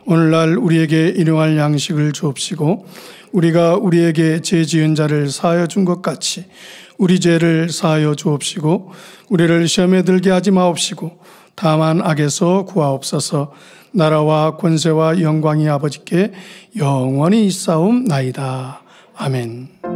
오늘날 우리에게 일용할 양식을 주옵시고 우리가 우리에게 죄 지은 자를 사하여 준 것 같이 우리 죄를 사하여 주옵시고 우리를 시험에 들게 하지 마옵시고 다만 악에서 구하옵소서. 나라와 권세와 영광이 아버지께 영원히 있사옵나이다. 아멘.